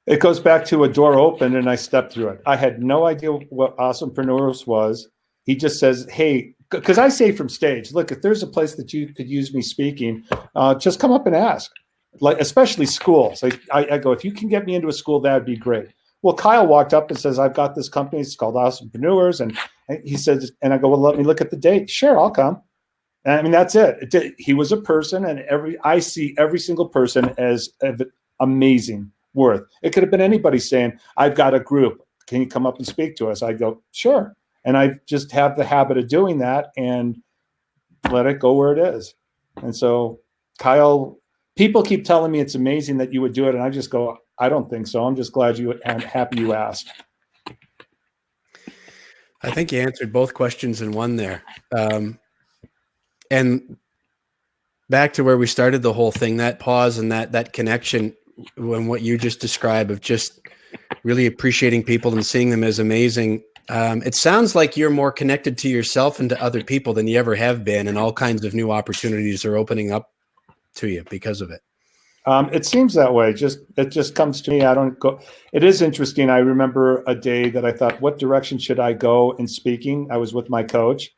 It goes back to a door open and I stepped through it. I had no idea what Awesomepreneurs was. He just says, hey, because I say from stage, look, if there's a place that you could use me speaking, just come up and ask. Like, especially schools. I go, if you can get me into a school, that'd be great. Well, Kyle walked up and says, I've got this company. It's called Awesomepreneurs. And he says, and I go, well, let me look at the date. Sure, I'll come. And I mean, that's it. He was a person, and I see every single person as amazing worth. It could have been anybody saying, I've got a group. Can you come up and speak to us? I go, sure. And I just have the habit of doing that and let it go where it is. And so Kyle, people keep telling me it's amazing that you would do it. And I just go, I don't think so. I'm just glad and happy you asked. I think you answered both questions in one there. And back to where we started the whole thing, that pause and that connection when what you just described of just really appreciating people and seeing them as amazing. It sounds like you're more connected to yourself and to other people than you ever have been. And all kinds of new opportunities are opening up to you because of it. It seems that way. It just comes to me. I don't go. It is interesting. I remember a day that I thought, what direction should I go in speaking? I was with my coach,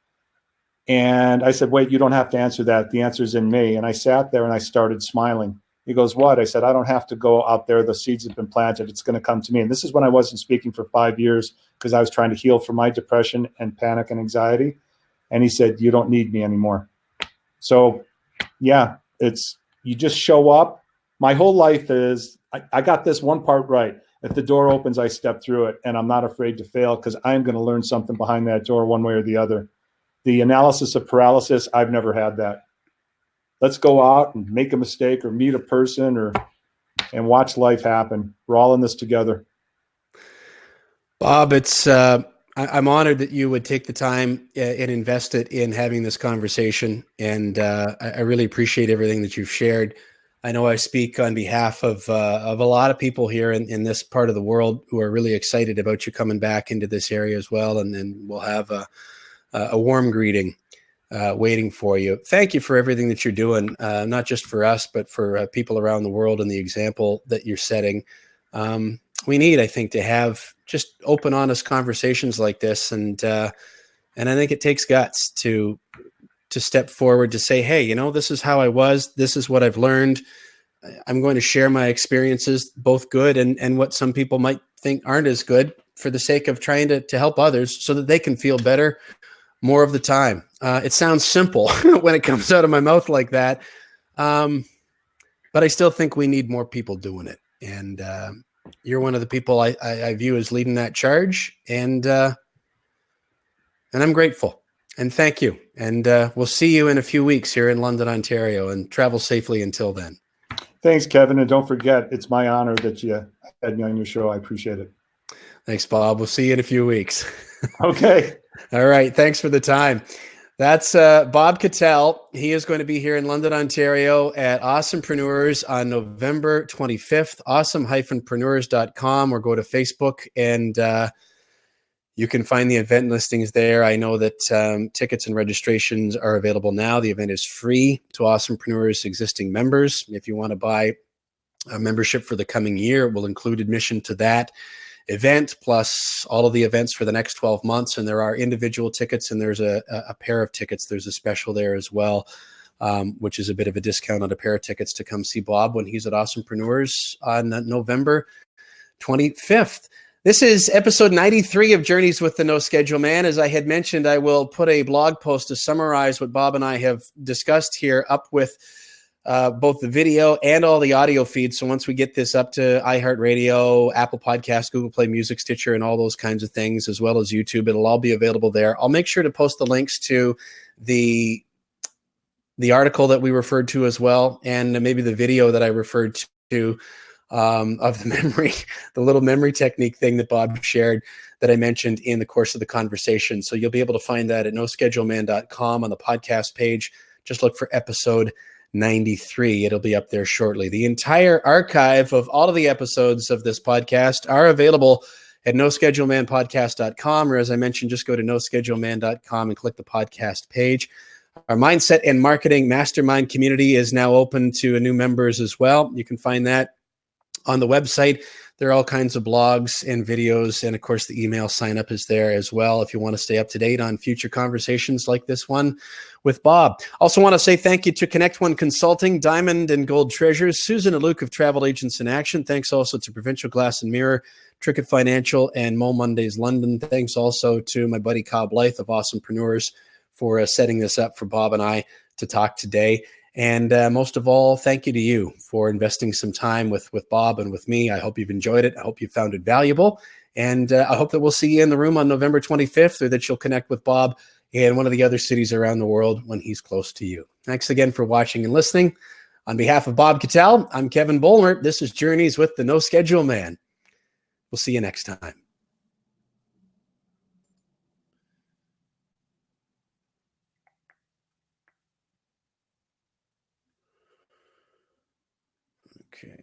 and I said, wait, you don't have to answer that. The answer's in me. And I sat there and I started smiling. He goes, what? I said, I don't have to go out there. The seeds have been planted. It's going to come to me. And this is when I wasn't speaking for 5 years because I was trying to heal from my depression and panic and anxiety. And he said, you don't need me anymore. So yeah, you just show up. My whole life is, I got this one part right. If the door opens, I step through it, and I'm not afraid to fail because I'm going to learn something behind that door one way or the other. The analysis of paralysis, I've never had that. Let's go out and make a mistake or meet a person and watch life happen. We're all in this together. Bob, I'm honored that you would take the time and invest it in having this conversation. And I really appreciate everything that you've shared. I know I speak on behalf of a lot of people here in this part of the world who are really excited about you coming back into this area as well. And then we'll have a warm greeting waiting for you. Thank you for everything that you're doing, not just for us, but for people around the world and the example that you're setting. We need, I think, to have just open, honest conversations like this. And I think it takes guts to step forward to say, hey, this is how I was. This is what I've learned. I'm going to share my experiences, both good and what some people might think aren't as good, for the sake of trying to help others so that they can feel better more of the time. It sounds simple when it comes out of my mouth like that. But I still think we need more people doing it. And you're one of the people I view as leading that charge. And I'm grateful. And thank you. And we'll see you in a few weeks here in London, Ontario, and travel safely until then. Thanks, Kevin. And don't forget, it's my honor that you had me on your show. I appreciate it. Thanks, Bob. We'll see you in a few weeks. Okay. All right. Thanks for the time. That's Bob Kittell. He is going to be here in London, Ontario at Awesomepreneurs on November 25th, awesome-preneurs.com, or go to Facebook and you can find the event listings there. I know that tickets and registrations are available now. The event is free to Awesomepreneurs existing members. If you want to buy a membership for the coming year, it will include admission to that event, plus all of the events for the next 12 months. And there are individual tickets, and there's a pair of tickets. There's a special there as well, which is a bit of a discount on a pair of tickets to come see Bob when he's at Awesomepreneurs on November 25th. This is episode 93 of Journeys with the No Schedule Man. As I had mentioned, I will put a blog post to summarize what Bob and I have discussed here up with both the video and all the audio feeds. So once we get this up to iHeartRadio, Apple Podcasts, Google Play Music, Stitcher, and all those kinds of things, as well as YouTube, it'll all be available there. I'll make sure to post the links to the article that we referred to as well, and maybe the video that I referred to of the little memory technique thing that Bob shared that I mentioned in the course of the conversation. So you'll be able to find that at noscheduleman.com on the podcast page. Just look for episode 93. It'll be up there shortly. The entire archive of all of the episodes of this podcast are available at noschedulemanpodcast.com, or as I mentioned, just go to noscheduleman.com and click the podcast page. Our mindset and marketing mastermind community is now open to new members as well. You can find that on the website. There are all kinds of blogs and videos, and of course the email sign up is there as well if you want to stay up to date on future conversations like this one with Bob. Also want to say thank you to Connect One Consulting, Diamond and Gold Treasures, Susan and Luke of Travel Agents in Action. Thanks also to Provincial Glass and Mirror, Trickett Financial, and Mo Mondays London. Thanks also to my buddy Cobb Blythe of Awesomepreneurs for setting this up for Bob and I to talk today. And most of all, thank you to you for investing some time with Bob and with me. I hope you've enjoyed it. I hope you found it valuable. And I hope that we'll see you in the room on November 25th, or that you'll connect with Bob in one of the other cities around the world when he's close to you. Thanks again for watching and listening. On behalf of Bob Kittell, I'm Kevin Bulmer. This is Journeys with the No Schedule Man. We'll see you next time. Okay.